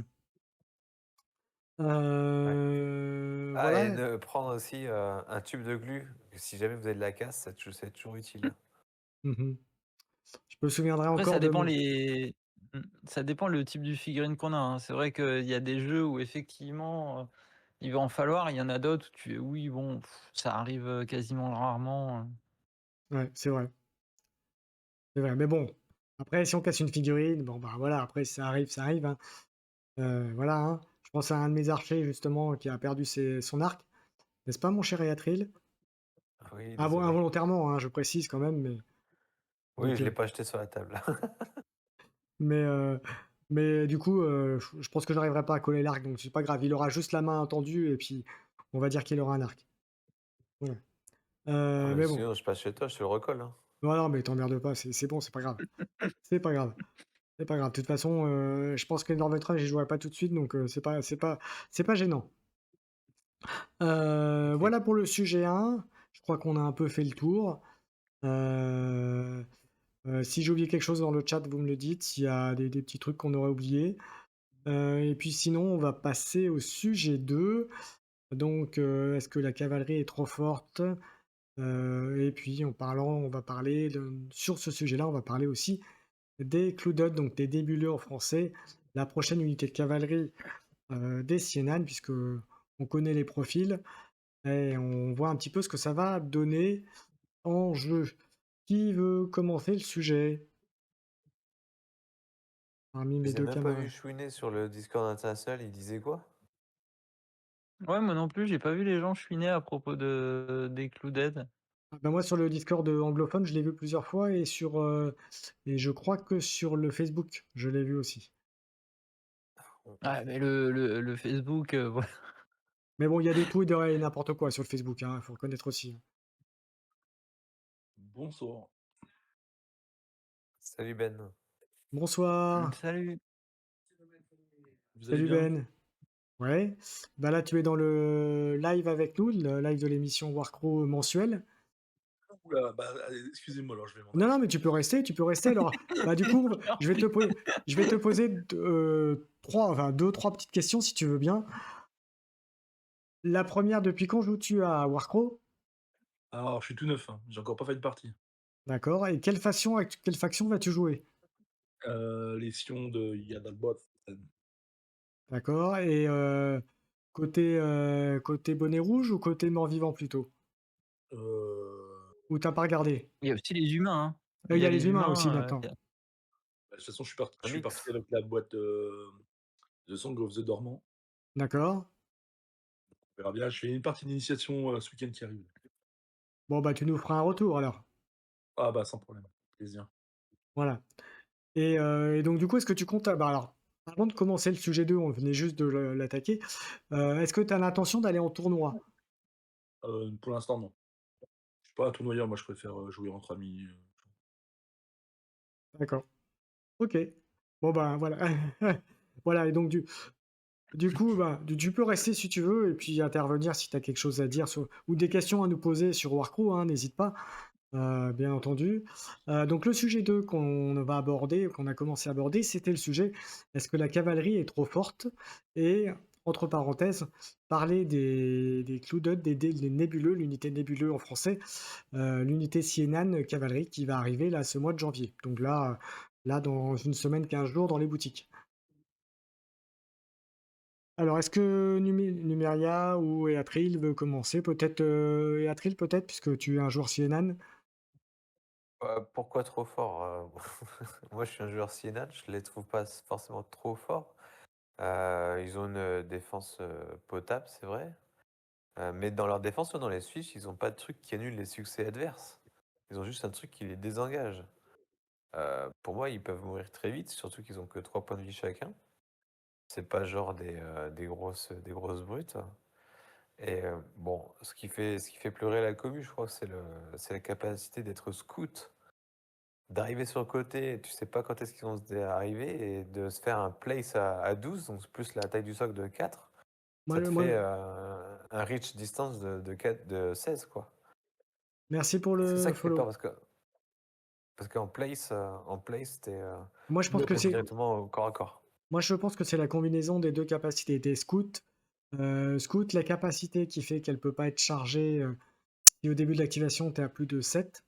Ouais. Ah et Voilà. ne prendre aussi, un tube de glu, si jamais vous avez de la casse, c'est toujours utile. Mmh. Je me souviendrai Après encore ça de dépend mon ça dépend le type de figurine qu'on a, hein. C'est vrai qu'il y a des jeux où effectivement, il va en falloir, il y en a d'autres où oui bon, ça arrive, quasiment rarement, ouais, c'est vrai, mais bon, après si on casse une figurine, bon, bah, voilà, après ça arrive, hein. Voilà, hein. Je pense à un de mes archers justement qui a perdu son arc, n'est-ce pas mon cher Éatril? Oui, désolé. Involontairement, hein, je précise quand même, mais Oui, donc je l'ai pas jeté sur la table. mais heu, mais du coup, je pense que j'arriverai pas à coller l'arc, donc c'est pas grave. Il aura juste la main tendue et puis on va dire qu'il aura un arc. Voilà. Ah mais Mais bon, sinon je passe chez toi, je te le recolle, hein. non, non, mais t'emmerdes pas, c'est bon, c'est pas grave. C'est pas grave, c'est pas grave. De toute façon, je pense que Northern j'y jouerai pas tout de suite, donc c'est pas gênant. OK. Voilà pour le sujet 1. Je crois qu'on a un peu fait le tour. Heu si j'ai oublié quelque chose dans le chat, vous me le dites, s'il y a des petits trucs qu'on aurait oubliés. Et puis sinon, on va passer au sujet 2. Donc, est-ce que la cavalerie est trop forte? Et puis on va parler sur ce sujet-là, on va parler aussi des Cloudod, donc des débuleux en français, la prochaine unité de cavalerie, des Siennan puisque on connaît les profils et on voit un petit peu ce que ça va donner en jeu. Qui veut commencer le sujet parmi Je mes les ai 2 même pas vus camarades? chouiner sur le Discord international, ils disaient quoi? Ouais, moi non plus, j'ai pas vu les gens chouiner à propos des Clouded. Ah bah, moi sur le Discord, anglophone, je l'ai vu plusieurs fois et je crois que sur le Facebook, je l'ai vu aussi. Bon, Ah mais le Facebook, voilà. Mais bon, il y a de tout et de n'importe quoi sur le Facebook, hein, faut reconnaître aussi, hein. Bonsoir. salut Ben. Bonsoir, Salut. Vous allez salut bien? Ben. Ouais, bah, là tu es dans le live avec nous, le live de l'émission Warcraft mensuelle. Ouh là, bah, excusez-moi, alors je vais m'en Non, aller. non, mais tu peux rester alors, bah, du coup, je vais te poser 3 enfin 2-3 petites questions si tu veux bien. La première, depuis quand joues-tu à Warcraft? Alors, je suis tout neuf, hein, j'ai encore pas fait de partie. D'accord, et quelle faction vas-tu jouer? Les Sions de Yadalboth, D'accord, et côté bonnet rouge ou côté mort-vivant plutôt? Ou t'as pas regardé? Il y a aussi les humains, hein. Il Il y y a a les les humains aussi humains, maintenant. bah, de toute façon, Un je suis parti mix. avec la boîte, The Song of the Dormant. D'accord. On verra bien, je fais une partie d'initiation, ce week-end qui arrive. Bon, bah, tu nous feras un retour alors. Ah bah, sans problème, plaisir. Voilà, et donc du coup, est-ce que tu comptes bah, alors, avant de commencer le sujet 2, on venait juste de l'attaquer, est-ce que tu as l'intention d'aller en tournoi? Pour l'instant, non. Je suis pas un tournoyeur, moi je préfère, jouer entre amis, D'accord. OK. Bon, ben, voilà. Voilà, et donc du coup, bah, tu peux rester si tu veux et puis intervenir si tu as quelque chose à dire sur ou des questions à nous poser sur Warcraft, hein, n'hésite pas. Bien entendu. Donc le sujet 2 qu'on va aborder, qu'on a commencé à aborder, c'était le sujet: «Est-ce que la cavalerie est trop forte?» et entre parenthèses, parler des Clouded, des Nébuleux, l'unité Nébuleux en français, l'unité Siennan cavalerie qui va arriver là, ce mois de janvier. Donc là, dans une semaine, 15 jours dans les boutiques. Alors est-ce que Numeria ou Éatril veut commencer? Peut-être, Éatril peut-être puisque tu es un joueur Siennan? Pourquoi trop fort? Moi je suis un joueur Sienna, je les trouve pas forcément trop forts. Ils ont une, défense, potable, c'est vrai. Mais dans leur défense ou dans les switches, ils ont pas de truc qui annule les succès adverses. Ils ont juste un truc qui les désengage. Pour moi, ils peuvent mourir très vite, surtout qu'ils ont que 3 points de vie chacun. C'est pas genre des grosses brutes. Et bon, ce qui fait pleurer la commu, je crois que c'est la capacité d'être scout, d'arriver sur le côté, tu sais pas quand est-ce qu'ils vont arriver et de se faire un place à 12, donc plus la taille du socle de 4. Moi Ça te le moi fait, le un reach distance de 16 quoi. Merci pour Et c'est ça le qui fait peur follow. parce qu'en place, Moi je pense que t'es c'est directement au corps à corps. Moi je pense que c'est la combinaison des 2 capacités, des scouts Scout, la capacité qui fait qu'elle peut pas être chargée, si au début de l'activation, tu es à plus de 7.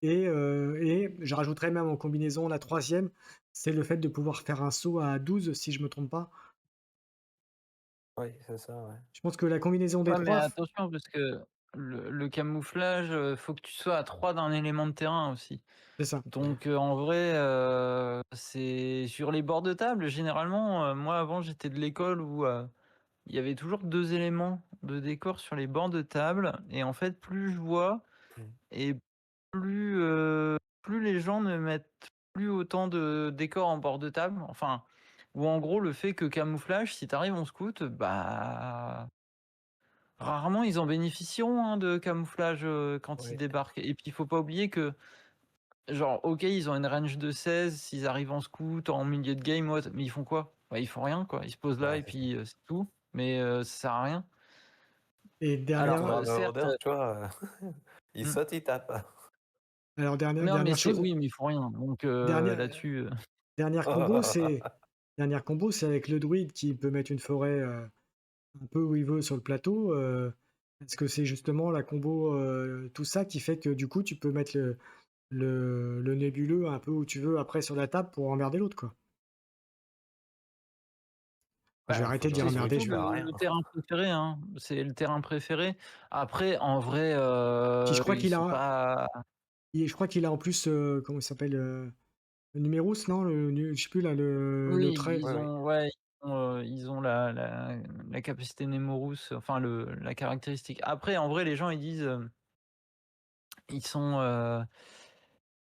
Et je rajouterais même en combinaison la troisième, c'est le fait de pouvoir faire un saut à 12 si je me trompe pas. Oui, c'est ça, ouais. Je pense que la combinaison des Ouais, mais 3, attention parce que le camouflage, faut que tu sois à 3 d'un élément de terrain aussi. c'est ça. Donc, en vrai, c'est sur les bords de table, généralement, moi avant j'étais de l'école où, il y avait toujours 2 éléments de décor sur les bords de table et en fait, plus je vois Mmh. et plus les gens ne mettent plus autant de décors en bord de table. Enfin, ou en gros le fait que camouflage, si tu arrives en scout, bah, rarement ils en bénéficieront, hein, de camouflage, quand ils Oui. débarquent et puis il faut pas oublier que genre, OK, ils ont une range de 16, s'ils arrivent en scout, en milieu de game, ouais, mais ils font quoi? Bah, ils font rien, quoi. Ils se posent là Ouais, et c'est ça. puis, c'est tout, mais ça sert à rien. Et Alors, Pour dernière un certes, Maraudeur, tu vois, il mmh, saute, il tape. alors non, mais dernière c'est chose, oui, mais ils font rien, donc dernière là-dessus, dernière combo, c'est dernière combo, c'est avec le druide qui peut mettre une forêt, un peu où il veut sur le plateau, est-ce que c'est justement la combo, tout ça qui fait que du coup tu peux mettre le nébuleux un peu où tu veux après sur la table pour emmerder l'autre, quoi? Je vais Bah, faut arrêter de jouer dire c'est un druide emmerder, surtout qui je sert vais à le rien. terrain préféré, hein. C'est le terrain préféré. Après, en vrai, puis je crois ils qu'il sont a pas je crois qu'il a en plus, comment il s'appelle, le Numérus, non? Je sais plus là, le oui, trait. Oui, ils oui. ont ouais, ils ont la capacité Nemorus, enfin la caractéristique. Après, en vrai, les gens, ils disent, ils sont,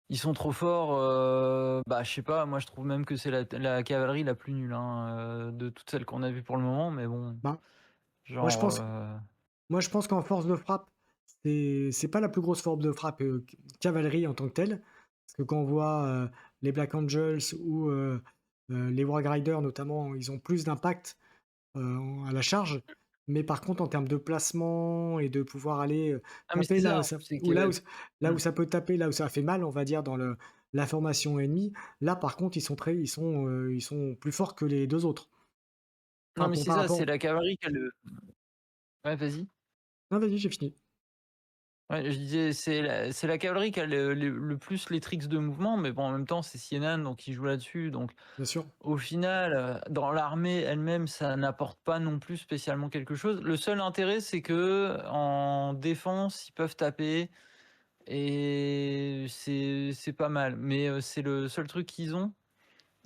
ils sont trop forts, bah, je sais pas, moi je trouve même que c'est la cavalerie la plus nulle, hein, de toutes celles qu'on a vues pour le moment, mais bon, Bah, moi je genre, pense moi je pense qu'en force de frappe, c'est pas la plus grosse force de frappe, cavalerie en tant que telle. Parce que quand on voit, les Black Angels ou, les Wargriders notamment, ils ont plus d'impact, à la charge. Mais par contre en termes de placement et de pouvoir aller, ah mais taper c'est là où ça, ça c'est ou là où que ç là où mmh. ça peut taper, là où ça fait mal, on va dire dans la formation ennemie, là par contre ils sont plus forts que les 2 autres. Non Enfin mais pour c'est par ça, c'est rapport la cavalerie qui a le ouais, vas-y. non vas-y, j'ai fini. Ouais, je disais, c'est la cavalerie qui a le plus les tricks de mouvement, mais bon, en même temps, c'est Sienan, donc il joue là-dessus, donc Bien sûr. au final, dans l'armée elle-même, ça n'apporte pas non plus spécialement quelque chose. Le seul intérêt, c'est que en défense, ils peuvent taper et c'est pas mal, mais c'est le seul truc qu'ils ont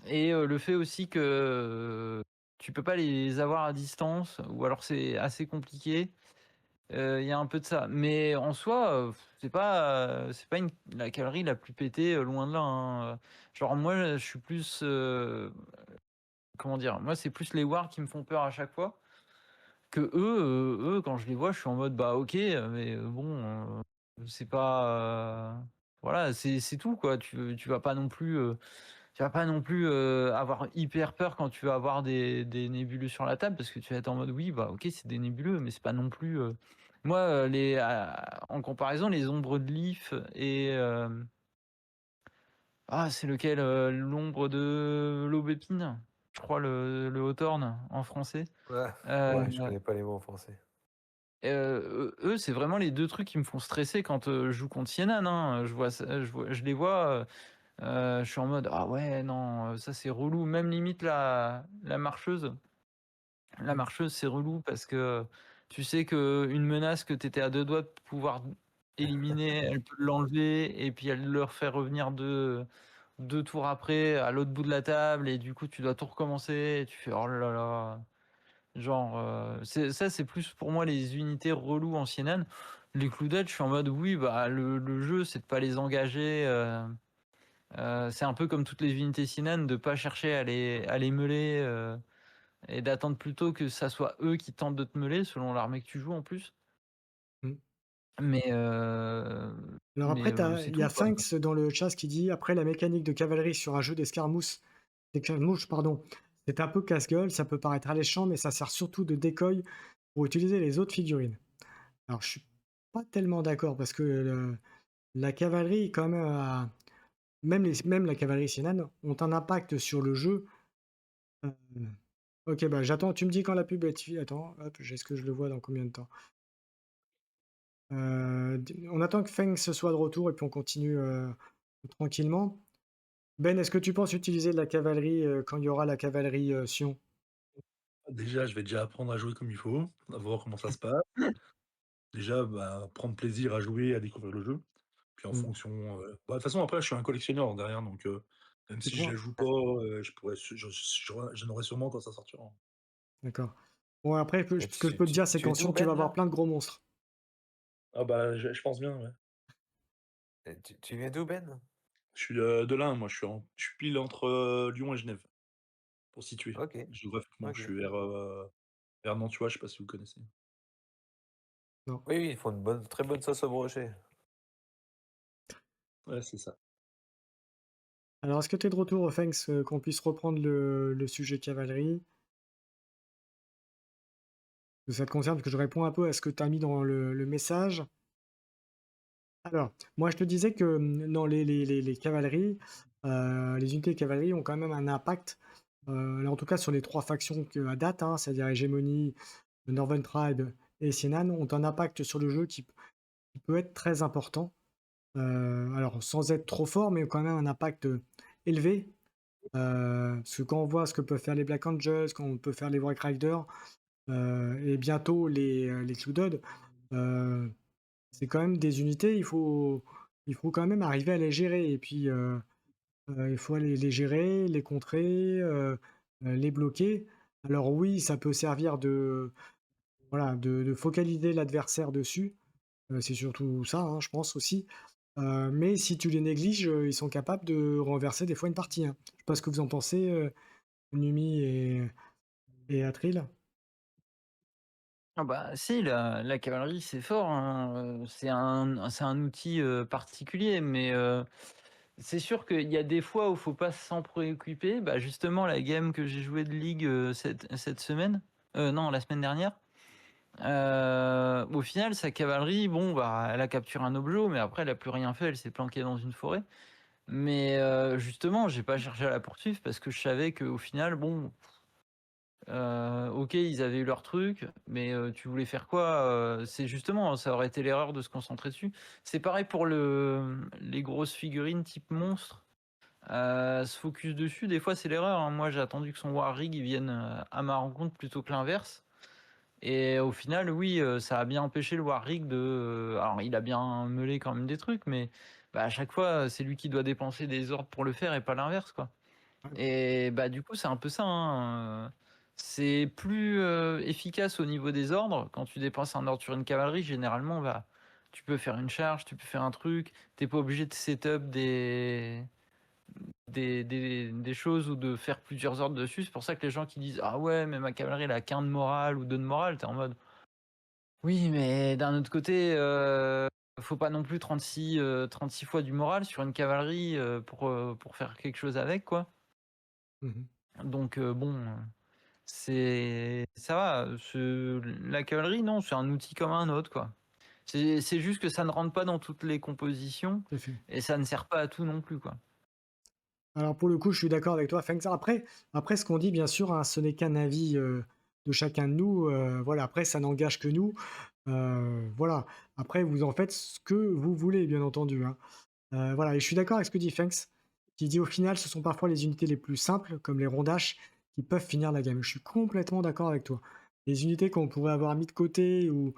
et le fait aussi que, tu peux pas les avoir à distance ou alors c'est assez compliqué. Il y a un peu de ça, mais en soi, c'est pas la cavalerie la plus pétée, loin de là, hein, genre moi, je suis plus, comment dire? Moi, c'est plus les Wargs qui me font peur à chaque fois que eux, quand je les vois, je suis en mode: «Bah OK, mais bon, c'est pas, voilà, c'est tout quoi». Tu vas pas non plus, avoir hyper peur quand tu vas avoir des nébuleux sur la table parce que tu vas être en mode: «Oui, bah, OK, c'est des nébuleux», mais c'est pas non plus, moi, en comparaison, les ombres de Leaf et c'est lequel, l'ombre de l'aubépine? Je crois le Hawthorn en français. Ouais, ouais, je Heu, connais pas les mots en français. eux, c'est vraiment les 2 trucs qui me font stresser quand, je joue contre Sienan, hein, je les vois, je suis en mode: «Ah ouais, non, ça c'est relou». Même limite la marcheuse. La Mmh. marcheuse, c'est relou parce que tu sais qu'une menace que tu étais à 2 doigts de pouvoir éliminer, elle peut l'enlever et puis elle le refait revenir 2 tours après à l'autre bout de la table et du coup tu dois tout recommencer et tu fais: «Oh là là». Genre, c'est plus pour moi les unités reloues en CNN. Les Clouded, je suis en mode: «Oui, bah, le jeu, c'est de pas les engager», c'est un peu comme toutes les unités CNN, de pas chercher à les meuler, et d'attendre plutôt que ça soit eux qui tentent de te meuler, selon l'armée que tu joues en plus. Mmh. Mais, Alors après, c'est il y tout a quoi. Finks dans le chat qui dit: «Après la mécanique de cavalerie sur un jeu d'escarmouche, pardon, c'est un peu casse-gueule, ça peut paraître alléchant, mais ça sert surtout de decoy pour utiliser les autres figurines». Alors je suis pas tellement d'accord parce que la cavalerie quand même même la cavalerie Sinan ont un impact sur le jeu, heu OK, bah, j'attends, tu me dis quand la pub est finie. Attends, hop, est-ce que je le vois dans combien de temps? D On attend que Feng se soit de retour et puis on continue, tranquillement. Ben, est-ce que tu penses utiliser de la cavalerie, quand il y aura la cavalerie, Sion? Déjà, je vais déjà apprendre à jouer comme il faut, à voir comment ça se passe. Déjà, bah, prendre plaisir à jouer, à découvrir le jeu. Puis en Mmh. fonction, bah, de toute façon après je suis un collectionneur derrière donc même Tu si je prends la joue pas, je pourrais j'en aurai sûrement quand ça sortira. D'accord. Bon après, Et ce que je peux te dire, c'est tu es qu'en d'où, Sion, tu vas Ben, avoir là? plein de gros monstres. Ah bah, je pense bien, ouais. Tu viens d'où, Ben? Je suis, de l'Ain, moi, je suis pile entre, Lyon et Genève, pour situer. OK, Géographiquement, je OK. suis vers Nantua, je sais pas si vous connaissez? Non. Oui, oui, ils font une très bonne sauce au brochet. Ouais, c'est ça. Alors est-ce que tu es de retour, Fangs, qu'on puisse reprendre le sujet cavalerie? Que ça te concerne, parce que je réponds un peu à ce que tu as mis dans le message. Alors, moi je te disais que, dans les cavaleries, les unités de cavalerie ont quand même un impact, là en tout cas sur les 3 factions que à date, hein, c'est-à-dire Hégémonie, le Northern Tribe et Siennan ont un impact sur le jeu qui peut être très important. Alors sans être trop fort, mais quand même un impact, élevé. Parce que quand on voit ce que peuvent faire les Black Angels, quand on peut faire les White Riders, et bientôt les Clouded, heu, c'est quand même des unités, il faut quand même arriver à les gérer et puis, il faut aller les gérer, les contrer, les bloquer. Alors oui, ça peut servir de voilà, de focaliser l'adversaire dessus, c'est surtout ça, hein, je pense aussi. Mais si tu les négliges, ils sont capables de renverser des fois une partie, hein. Je sais pas ce que vous en pensez, Numi et Atril? Ah bah si, la cavalerie c'est fort, hein, c'est un outil, particulier, mais c'est sûr qu'il y a des fois où faut pas s'en préoccuper. Bah, justement la game que j'ai jouée de League, cette semaine, non la semaine dernière, au final sa cavalerie, bon, bah, elle a capturé un objet, mais après elle a plus rien fait, elle s'est planquée dans une forêt. Mais justement, j'ai pas cherché à la poursuivre parce que je savais qu'au final, bon, OK, ils avaient eu leur truc, mais tu voulais faire quoi? C'est justement, ça aurait été l'erreur de se concentrer dessus. C'est pareil pour les grosses figurines type monstre, se focus dessus, des fois, c'est l'erreur, hein. Moi, j'ai attendu que son War Rig, il vienne, à ma rencontre plutôt que l'inverse et au final, oui, ça a bien empêché le War Rig de, alors il a bien meulé quand même des trucs, mais bah, à chaque fois, c'est lui qui doit dépenser des ordres pour le faire et pas l'inverse, quoi. Ouais. Et bah, du coup, c'est un peu ça, hein, c'est plus, efficace au niveau des ordres. Quand tu dépenses un ordre sur une cavalerie, généralement, bah, tu peux faire une charge, tu peux faire un truc, t'es pas obligé de setup des choses ou de faire plusieurs ordres dessus. C'est pour ça que les gens qui disent: «Ah ouais, mais ma cavalerie, elle a qu'un de morale ou 2 de morale», tu en mode: «Oui, mais d'un autre côté, faut pas non plus 36 fois du moral sur une cavalerie, pour faire quelque chose avec, quoi». Mmh. Donc bon, c'est ça va, la cavalerie, non, c'est un outil comme un autre, quoi. C'est juste que ça ne rentre pas dans toutes les compositions Tout à fait. et ça ne sert pas à tout non plus, quoi. Alors pour le coup, je suis d'accord avec toi, Fangs. Après ce qu'on dit bien sûr, hein, ce n'est qu'un avis, de chacun de nous, voilà, après ça n'engage que nous, voilà. Après vous en faites ce que vous voulez, bien entendu, hein. Voilà et je suis d'accord avec ce que dit Fangs, qui dit: «Au final, ce sont parfois les unités les plus simples, comme les rondaches, qui peuvent finir la game». Je suis complètement d'accord avec toi. Les unités qu'on pourrait avoir mis de côté ou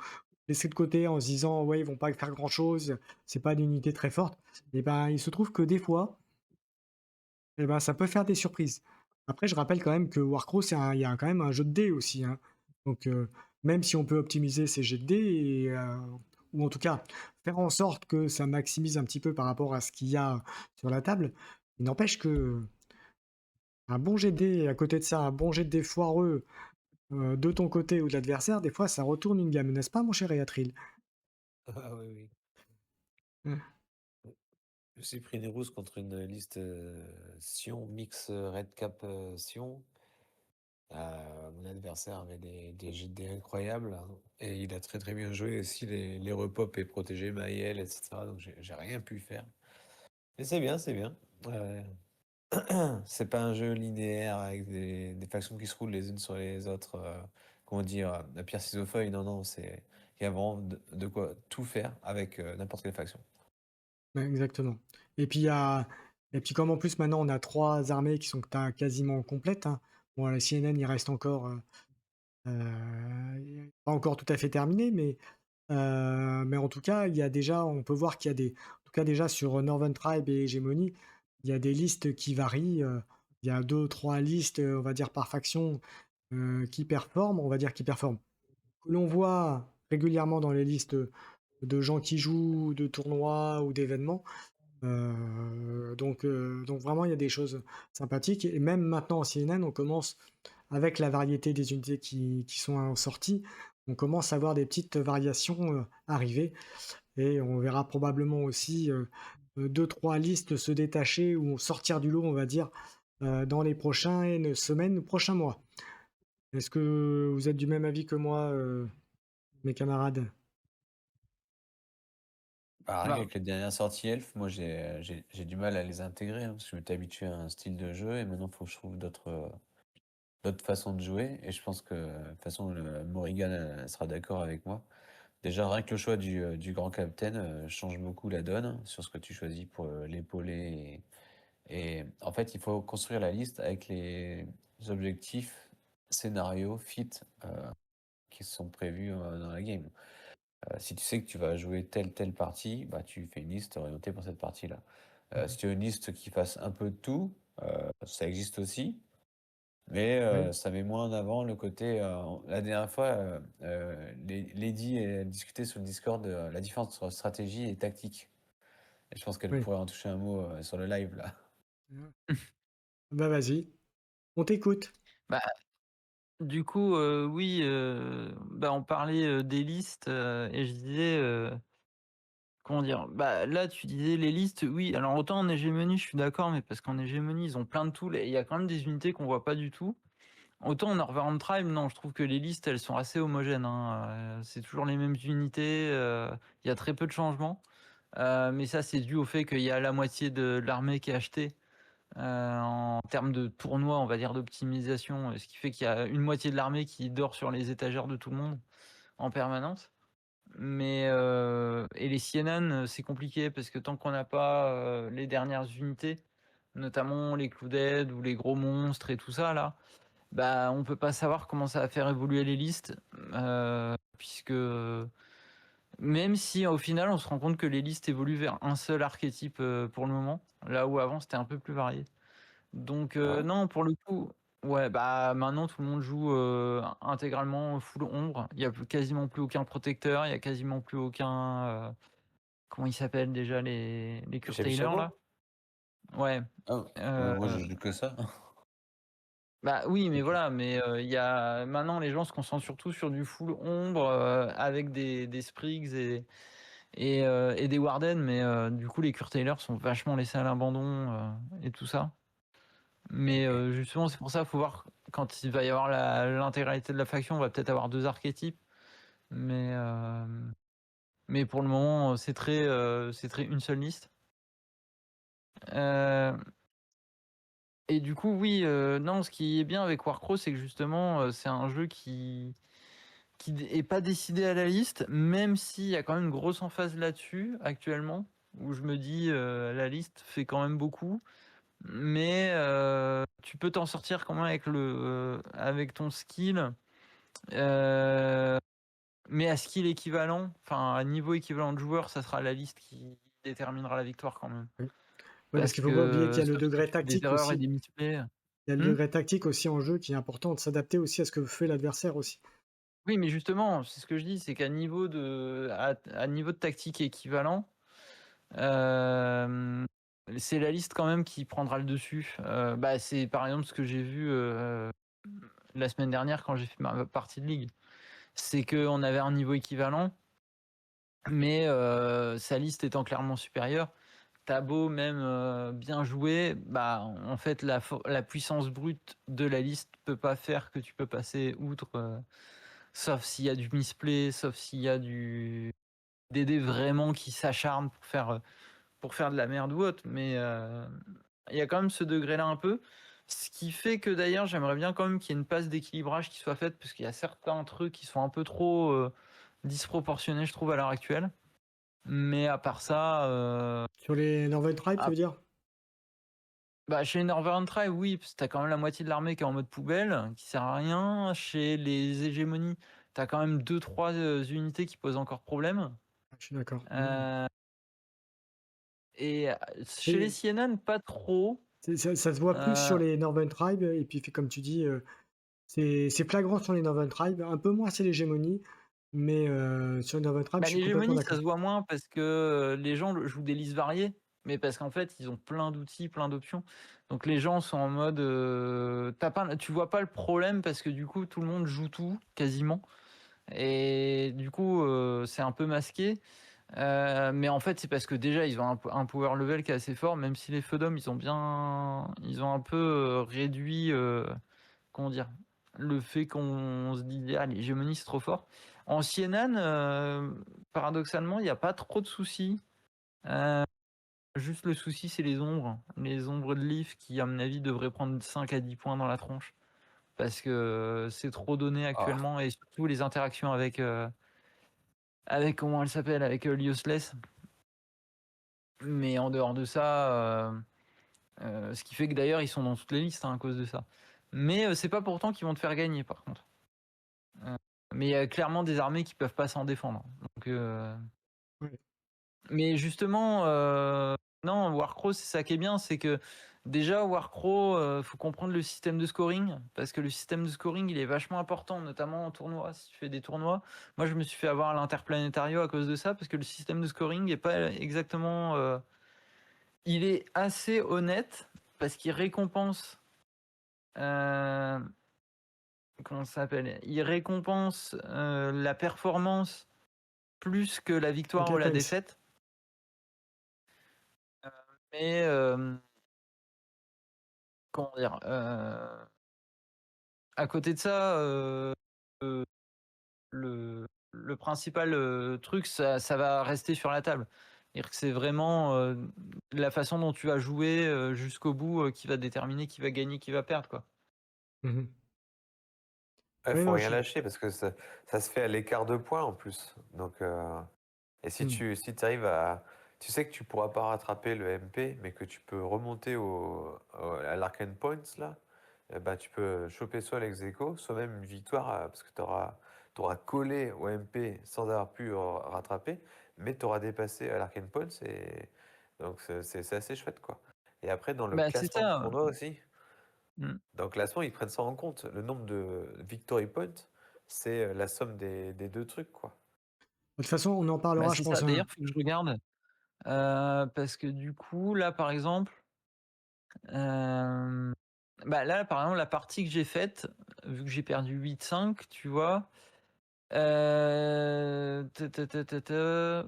laissées de côté en se disant: «Ouais, ils vont pas faire grand chose, c'est pas une unité très forte» et ben, il se trouve que des fois, et ben, ça peut faire des surprises. Après, je rappelle quand même que Warcraft, il y a quand même un jeu de dés aussi, hein. Donc, même si on peut optimiser ces jets de dés et ou en tout cas faire en sorte que ça maximise un petit peu par rapport à ce qu'il y a sur la table, il n'empêche que un bon jet de dés et à côté de ça, un bon jet de dés foireux, de ton côté ou de l'adversaire, des fois ça retourne une gamme, n'est-ce pas mon cher Eatril? Ah oui, oui. Mmh. Je suis pris des rousses contre une liste, Sion, mix, Red Cap, Sion. Mon adversaire avait des jets de dés incroyables, hein, et il a très, très bien joué aussi les repop et protégé Maël et cetera, donc j'ai rien pu faire. Mais c'est bien, c'est bien. Ouais, ouais. C'est pas un jeu linéaire avec des factions qui se roulent les unes sur les autres, comment dire? La pierre ciseaux feuille, non, non, il y a vraiment de quoi tout faire avec, n'importe quelle faction. Ouais, exactement. Et puis il y a et puis comme en plus maintenant on a 3 armées qui sont quasiment complètes, hein. Bon, la CNN il reste encore, pas encore tout à fait terminé, mais en tout cas, il y a déjà on peut voir qu'il y a des en tout cas déjà sur, Northern Tribe et Hégémonie, il y a des listes qui varient, il y a 2 3 listes, on va dire par faction, qui performent, on va dire qui performent. Que l'on voit régulièrement dans les listes, de gens qui jouent, de tournois ou d'événements. Donc vraiment, il y a des choses sympathiques et même maintenant en CNN, on commence avec la variété des unités qui sont sorties, on commence à voir des petites variations, arriver et on verra probablement aussi, 2-3 listes se détacher ou sortir du lot, on va dire, dans les prochaines semaines ou prochains mois. Est-ce que vous êtes du même avis que moi, mes camarades? Pareil Bah, avec les dernières sorties elfes, moi j'ai du mal à les intégrer, hein, parce que je m'étais habitué à un style de jeu et maintenant il faut que je trouve d'autres façons de jouer et je pense que de toute façon Morrigan elle sera d'accord avec moi. Déjà rien que le choix du grand capitaine change beaucoup la donne sur ce que tu choisis pour l'épauler et en fait il faut construire la liste avec les objectifs, scénarios, feats qui sont prévus dans la game. Si tu sais que tu vas jouer telle partie, bah, tu fais une liste orientée pour cette partie-là. Mmh. Si tu as une liste qui fasse un peu de tout, ça existe aussi, mais Oui, ça met moins en avant le côté. La dernière fois, Lady elle discutait sur le Discord de la différence entre stratégie et tactique. Et je pense qu'elle oui. pourrait en toucher un mot sur le live là. Bah, vas-y, on t'écoute. bah, du coup, oui, bah, on parlait, des listes, et je disais, comment dire? Bah, là, tu disais les listes, oui, alors autant en hégémonie, je suis d'accord, mais parce qu'en hégémonie, ils ont plein de tools et il y a quand même des unités qu'on voit pas du tout. Autant en Northern Tribe, non, je trouve que les listes, elles sont assez homogènes, hein, c'est toujours les mêmes unités, il y a très peu de changements. Mais ça, c'est dû au fait qu'il y a la moitié de l'armée qui est achetée, en termes de tournoi, on va dire d'optimisation, ce qui fait qu'il y a une moitié de l'armée qui dort sur les étagères de tout le monde en permanence. Mais et les CNN, c'est compliqué parce que tant qu'on n'a pas, les dernières unités, notamment les clous d'aide ou les gros monstres et tout ça là, bah, on peut pas savoir comment ça va faire évoluer les listes, puisque même si au final on se rend compte que les listes évoluent vers un seul archétype, pour le moment, là où avant c'était un peu plus varié. Donc Ah ouais? non, pour le coup, ouais, bah, maintenant tout le monde joue, intégralement full ombre. Il y a quasiment plus aucun protecteur, il y a quasiment plus aucun, comment ils s'appellent déjà les Michel curtailers là? Chameau? Ouais, Ah, heu, moi je joue que ça. bah, oui, mais Ok. voilà, mais il y a maintenant les gens se concentrent surtout sur du full ombre, avec des sprigs et des warden, mais du coup les curtailers sont vachement laissés à l'abandon, et tout ça. Mais Ok. justement, c'est pour ça, faut voir quand il va y avoir l'intégralité de la faction, on va peut-être avoir 2 archétypes, mais pour le moment, c'est très une seule liste. Heu et du coup, oui, non, ce qui est bien avec Warcraft, c'est que justement, c'est un jeu qui est pas décidé à la liste, même s'il y a quand même une grosse emphase là-dessus actuellement, où je me dis, la liste fait quand même beaucoup, mais tu peux t'en sortir quand même avec ton skill. Heu, mais à skill équivalent, enfin à niveau équivalent de joueur, ça sera la liste qui déterminera la victoire quand même. Oui. Oui, parce Parce qu'il faut pas oublier qu'il que y a le sauf si degré tu fais des tactique erreurs et aussi. des misplays. Il y a le Mmh? degré tactique aussi en jeu qui est important, de s'adapter aussi à ce que fait l'adversaire aussi. Oui, mais justement, c'est ce que je dis, c'est qu'à niveau de tactique équivalent, hem, c'est la liste quand même qui prendra le dessus. Bah, c'est par exemple ce que j'ai vu, la semaine dernière quand j'ai fait ma partie de ligue. C'est qu'on avait un niveau équivalent, mais sa liste étant clairement supérieure, tu beau même, bien jouer, bah, en fait la puissance brute de la liste peut pas faire que tu peux passer outre, sauf s'il y a du misplay, sauf s'il y a des dés vraiment qui s'acharnent pour faire de la merde ou autre, mais il y a quand même ce degré-là un peu. Ce qui fait que d'ailleurs, j'aimerais bien quand même qu'il y ait une passe d'équilibrage qui soit faite, parce qu'il y a certains trucs qui sont un peu trop disproportionnés, je trouve, à l'heure actuelle. Mais à part ça, Sur les Northern Tribes, tu ah, veux dire? bah, chez les Northern Tribes, oui, parce que t'as quand même la moitié de l'armée qui est en mode poubelle, qui sert à rien. Chez les hégémonies, t'as quand même 2-3 unités qui posent encore problème. Ah, je suis d'accord. Euh, et chez les C'est CNN, pas trop. ça se voit plus Euh, sur les Northern Tribes et puis comme tu dis, c'est flagrant sur les Northern Tribes, un peu moins c'est l'hégémonie, mais sur les Northern Tribes, je Bah, suis complètement l'hégémonie, ça d'accord. se voit moins parce que les gens jouent des listes variées, mais parce qu'en fait, ils ont plein d'outils, plein d'options. Donc les gens sont en mode, tu vois pas le problème parce que du coup, tout le monde joue tout quasiment, et du coup, c'est un peu masqué. Mais en fait, c'est parce que déjà, ils ont un power level qui est assez fort, même si les Feudom, ils ont un peu réduit, comment dire, le fait qu'on se dit, ah, l'hégémonie, c'est trop fort. En Sienan, paradoxalement, il n'y a pas trop de soucis. Euh, Juste le souci, c'est les ombres. Les ombres de Leaf qui, à mon avis, devraient prendre 5 à 10 points dans la tronche. Parce que c'est trop donné Ah, actuellement, et surtout les interactions avec comment elle s'appelle, avec Useless. Mais en dehors de ça, ce qui fait que d'ailleurs, ils sont dans toutes les listes à cause de ça. Mais c'est pas pourtant qu'ils vont te faire gagner, par contre. Euh, mais il y a clairement des armées qui peuvent pas s'en défendre. Donc, Ouais. mais justement, non, Warcraft, c'est ça qui est bien, c'est que déjà, Warcraft, faut comprendre le système de scoring, parce que le système de scoring, il est vachement important, notamment en tournoi. Si tu fais des tournois, moi, je me suis fait avoir à l'Interplanétario à cause de ça, parce que le système de scoring est pas exactement. Il est assez honnête, parce qu'il récompense. euh, Comment ça s'appelle? Il récompense la performance plus que la victoire OK, ou la thanks. défaite. Mais comment dire, à côté de ça, euh, le principal truc, ça va rester sur la table. C'est-à-dire que c'est vraiment la façon dont tu vas jouer jusqu'au bout qui va déterminer qui va gagner, qui va perdre, quoi. Mmh. ouais, Oui, faut non, rien lâcher parce que ça se fait à l'écart de points en plus. Donc, et mmh. si tu arrives à. Tu sais que tu pourras pas rattraper le MP, mais que tu peux remonter à l'Arcane Points, là, bah, tu peux choper soit l'ex aequo, soit même une victoire, parce que tu auras collé au MP sans avoir pu rattraper, mais tu auras dépassé à l'Arcane Points, et donc c'est assez chouette, quoi. Et après, dans le Bah, c'est classement de ça. tournoi aussi, Mm. dans le classement, ils prennent ça en compte. Le nombre de victory points, c'est la somme des deux trucs, quoi. De toute façon, on en Bah, parlera, je c'est ça. pense, D'ailleurs, faut que je regarde. Parce que du coup, là, par exemple, bah là, par exemple, la partie que j'ai faite, vu que j'ai perdu 8-5, tu vois, ta, ta, ta, ta, ta,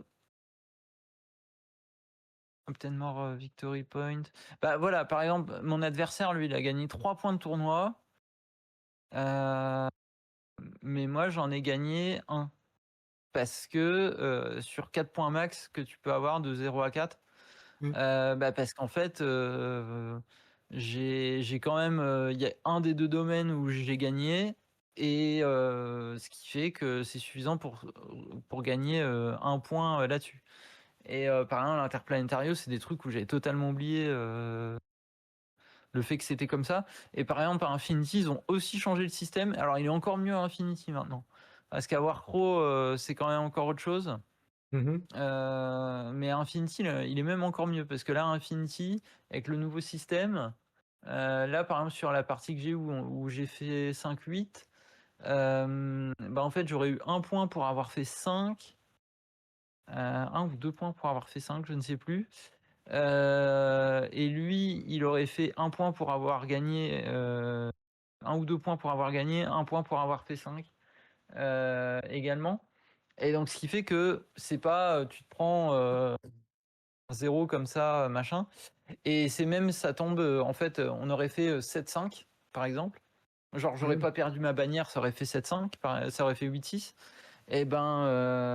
Obtain more victory point. Bah voilà, par exemple, mon adversaire, lui, il a gagné 3 points de tournoi, euh, mais moi, j'en ai gagné 1. Parce que sur 4 points max que tu peux avoir de 0 à 4, mmh. bah parce qu'en fait, j'ai quand même, il y a un des deux domaines où j'ai gagné, et ce qui fait que c'est suffisant pour gagner un point là-dessus. Et par exemple, l'Interplanétario, c'est des trucs où j'avais totalement oublié le fait que c'était comme ça. Et par exemple, à Infinity, ils ont aussi changé le système. Alors, il est encore mieux à Infinity maintenant. Parce qu'à Warcraft, c'est quand même encore autre chose. Mmh. Mais Infinity, il est même encore mieux, parce que là, Infinity, avec le nouveau système, là, par exemple, sur la partie que j'ai où j'ai fait 5-8, bah, en fait, j'aurais eu un point pour avoir fait 5, un ou deux points pour avoir fait 5, je ne sais plus. Et lui, il aurait fait un point pour avoir gagné, un ou deux points pour avoir gagné, un point pour avoir fait 5 également. Et donc, ce qui fait que c'est pas, tu te prends 0 comme ça, machin. Et c'est même, ça tombe, en fait, on aurait fait 7-5, par exemple. Genre, j'aurais Mmh. pas perdu ma bannière, ça aurait fait 7-5, ça aurait fait 8-6. Et ben,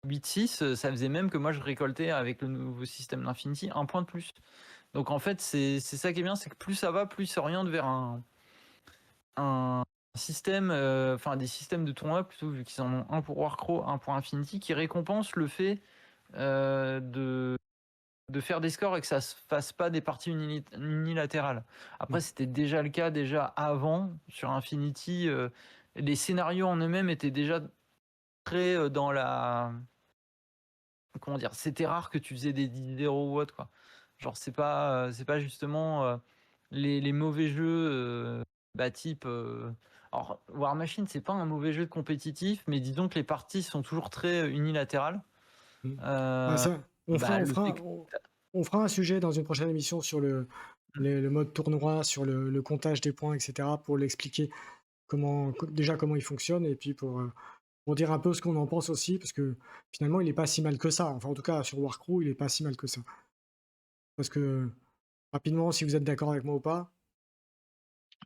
8-6, ça faisait même que moi, je récoltais avec le nouveau système d'Infinity un point de plus. Donc en fait, c'est ça qui est bien, c'est que plus ça va, plus il s'oriente vers un système, enfin des systèmes de tournois plutôt, vu qu'ils en ont un pour Warcraft, un pour Infinity, qui récompense le fait de faire des scores et que ça se fasse pas des parties unilatérales. Après, Mmh. c'était déjà le cas déjà avant sur Infinity. Les scénarios en eux-mêmes étaient déjà très dans la, comment dire, c'était rare que tu faisais des 10-0 ou autre, quoi. Genre, c'est pas justement les mauvais jeux, bah, type. Alors, War Machine, c'est pas un mauvais jeu de compétitif, mais disons que les parties sont toujours très unilatérales. Mmh. Bah, Euh, ça, Bah, le fait que. on fera un sujet dans une prochaine émission sur le mode tournoi, sur le comptage des points, et cetera, pour l'expliquer déjà comment il fonctionne et puis pour dire un peu ce qu'on en pense aussi, parce que finalement, il est pas si mal que ça. Enfin, en tout cas, sur Warcrew, il est pas si mal que ça. Parce que, rapidement, si vous êtes d'accord avec moi ou pas.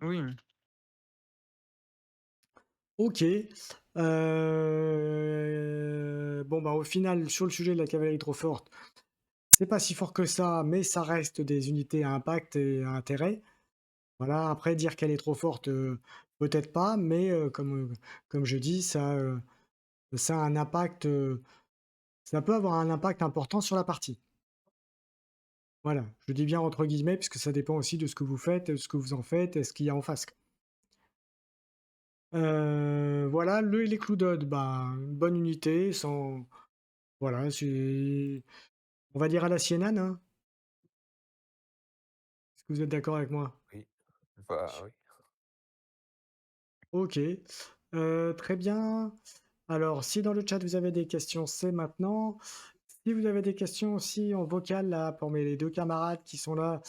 Oui. OK. Bon, bah, au final, sur le sujet de la cavalerie trop forte, c'est pas si fort que ça, mais ça reste des unités à impact et à intérêt. Voilà, après dire qu'elle est trop forte, peut-être pas, mais comme je dis, ça a un impact, ça peut avoir un impact important sur la partie. Voilà, je dis bien entre guillemets, puisque ça dépend aussi de ce que vous faites, de ce que vous en faites et ce qu'il y a en face. Voilà, les Cloudod, bah, une bonne unité sans voilà, c'est on va dire à la Siennan, hein? Est-ce que vous êtes d'accord avec moi? Oui. Bah, oui. OK, très bien. Alors si dans le chat vous avez des questions, c'est maintenant. Si vous avez des questions aussi en vocal là, pour mes les 2 camarades qui sont là,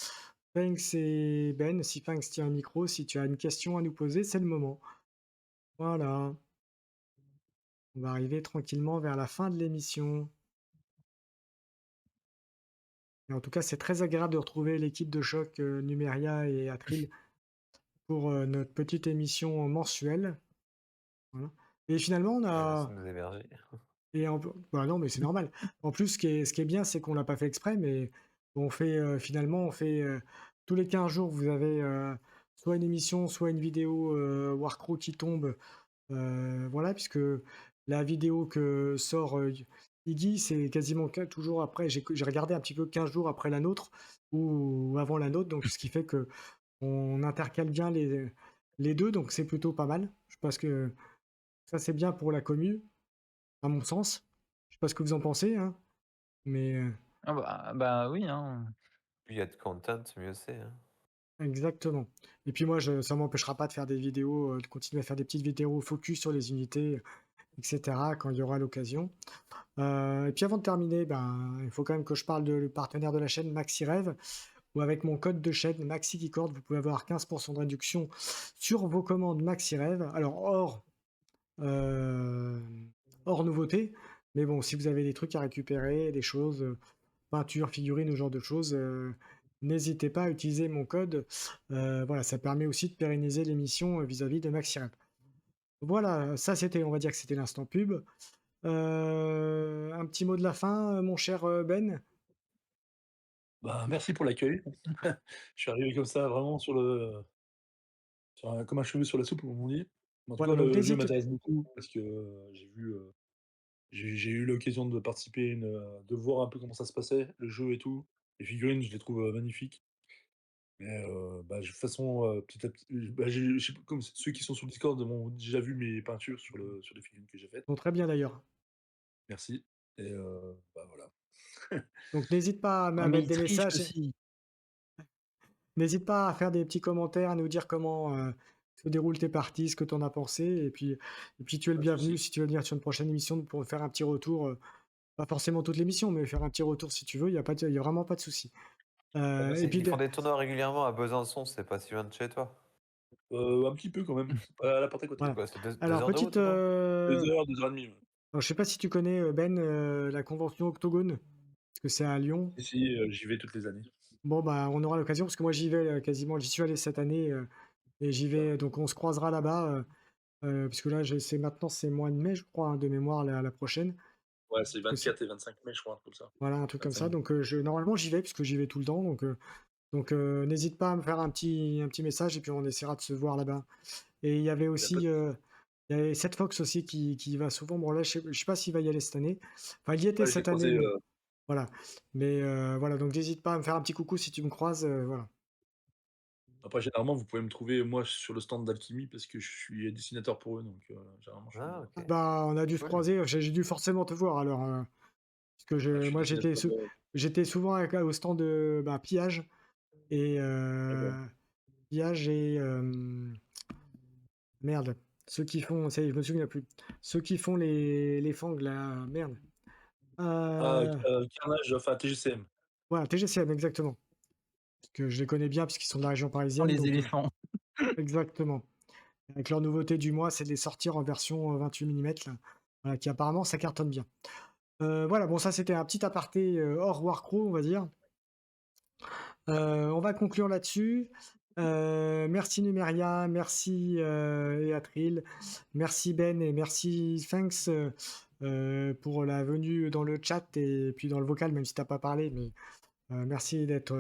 Fanks et Ben, si Fanks tient un micro, si tu as une question à nous poser, c'est le moment. Voilà, on va arriver tranquillement vers la fin de l'émission et en tout cas, c'est très agréable de retrouver l'équipe de choc, Numeria et Atril pour, notre petite émission mensuelle. Voilà et finalement on Merci a de nous héberger. et en bah, non, mais c'est normal. En plus, ce qui est bien, c'est qu'on l'a pas fait exprès, mais on fait, finalement, on fait, tous les 15 jours, vous avez, soit une émission, soit une vidéo, Warcraft qui tombe, voilà, puisque la vidéo que sort, Iggy, c'est quasiment toujours après j'ai regardé un petit peu 15 jours après la nôtre ou avant la nôtre, donc ce qui fait qu'on intercale bien les 2, donc c'est plutôt pas mal. Je pense que ça, c'est bien pour la commu, à mon sens. Je sais pas ce que vous en pensez, hein, mais Ah bah oui, hein. Plus il y a de content, mieux c'est, hein. exactement et puis moi, ça m'empêchera pas de faire des vidéos, de continuer à faire des petites vidéos focus sur les unités, et cetera, quand il y aura l'occasion. Et puis avant de terminer, ben, il faut quand même que je parle de le partenaire de la chaîne MaxiRêve, où avec mon code de chaîne MaxiKeycord, vous pouvez avoir 15 de réduction sur vos commandes MaxiRêve. Alors hors nouveauté, mais bon, si vous avez des trucs à récupérer, des choses, peinture, figurines, ce genre de choses, n'hésitez pas à utiliser mon code. Voilà, ça permet aussi de pérenniser l'émission, vis-à-vis de MaxiRep. Voilà, ça c'était on va dire que c'était l'instant pub. Un petit mot de la fin, mon cher, Ben? Bah, merci pour l'accueil. Je suis arrivé comme ça vraiment comme un cheveu sur la soupe, comme on dit. En tout Voilà, cas, donc le jeu n'hésite m'intéresse beaucoup parce que, j'ai eu l'occasion de participer à de voir un peu comment ça se passait, le jeu et tout. Les figurines, je les trouve, magnifiques. Mais, bah, de toute façon, petit à petit, bah, je sais pas, comme ceux qui sont sur le Discord m'ont déjà vu mes peintures sur les figurines que j'ai faites. bon, très bien d'ailleurs. Merci et bah, voilà. Donc n'hésite pas à Ah mais mettre il des triche messages. aussi. N'hésite pas à faire des petits commentaires, à nous dire comment, se déroulent tes parties, ce que tu en as pensé et puis tu es le Pas de bienvenu souci. si tu veux venir sur une prochaine émission pour faire un petit retour, pas forcément toute l'émission, mais faire un petit retour si tu veux, il y a vraiment pas de souci. Bah, Et merci. puis Ils de font des tournois régulièrement à Besançon, c'est pas si loin de chez toi? Un petit peu quand même, à la porte à côté. C'est voilà. quoi? C'est 2 Alors heures de petite, route, non? 2 heures et demie, ouais. alors je sais pas si tu connais, Ben, la convention Octogone? Parce que c'est à Lyon. Si, si, j'y vais toutes les années. Bon, bah, on aura l'occasion parce que moi j'y vais, quasiment j'y suis allé cette année, et j'y Ah vais ouais. donc on se croisera là-bas, puisque là c'est maintenant c'est mois de mai je crois, hein, de mémoire la prochaine. Ouais, c'est que c'est 24 et 25 mai, je crois, un truc comme ça. voilà, un truc comme 25 ça. mai. Donc, normalement, j'y vais puisque j'y vais tout le temps. Donc, n'hésite pas à me faire un petit message et puis on essaiera de se voir là-bas. Et il y avait Il y a pas aussi, de il y avait Seth Fox aussi qui y va souvent. Bon là, je sais pas s'il va y aller cette année. Enfin, il y était ouais, je l'ai cette année, croisé, mais voilà. Mais, voilà, donc n'hésite pas à me faire un petit coucou si tu me croises, voilà. après généralement, vous pouvez me trouver, moi, sur le stand d'Alchimie parce que je suis dessinateur pour eux, donc généralement, je suis, Ah Ah OK, bah, on a dû se cool. croiser, j'ai dû forcément te voir alors, parce que ouais, je je suis moi dessinateur, j'étais souvent au stand de, bah, Pillage et d'accord. Pillage et merde, ceux qui font ça y est, je me souviens plus. Ceux qui font les fangs là, merde. Ah, Heu, Carnage, enfin TGCM. voilà, TGCM exactement. Parce que je les connais bien puisqu'ils sont de la région Pour parisienne les donc, éléphants. exactement. Avec leur nouveauté du mois, c'est de les sortir en version, 28 millimètres là, voilà, qui apparemment ça cartonne bien. Voilà, bon ça c'était un petit aparté, hors Warcraft, on va dire. On va conclure là-dessus. Merci Numeria, merci, Eatril, merci Ben et merci Thanks, pour la venue dans le chat et puis dans le vocal, même si tu as pas parlé, mais merci d'être,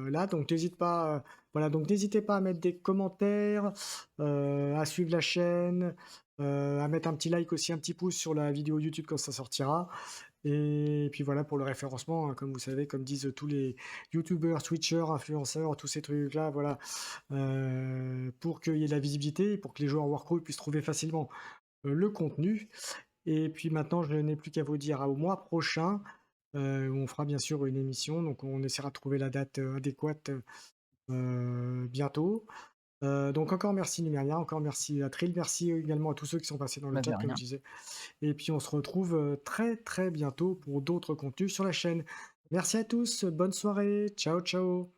là. Donc n'hésite pas, voilà, donc n'hésitez pas à mettre des commentaires, à suivre la chaîne, à mettre un petit like aussi, un petit pouce sur la vidéo YouTube quand ça sortira. Et puis voilà pour le référencement, hein, comme vous savez, comme disent tous les youtubeurs, twitchers, influenceurs, tous ces trucs-là, voilà, pour qu'il y ait de la visibilité et pour que les joueurs Warcraft puissent trouver facilement le contenu. Et puis maintenant, je n'ai plus qu'à vous dire au mois prochain, où on fera bien sûr une émission, donc on essaiera de trouver la date adéquate bientôt. Donc encore merci Numeria, encore merci à Trill, merci également à tous ceux qui sont passés dans le Bah, de chat, comme je rien. disais. Et puis on se retrouve très très bientôt pour d'autres contenus sur la chaîne. Merci à tous, bonne soirée, ciao ciao.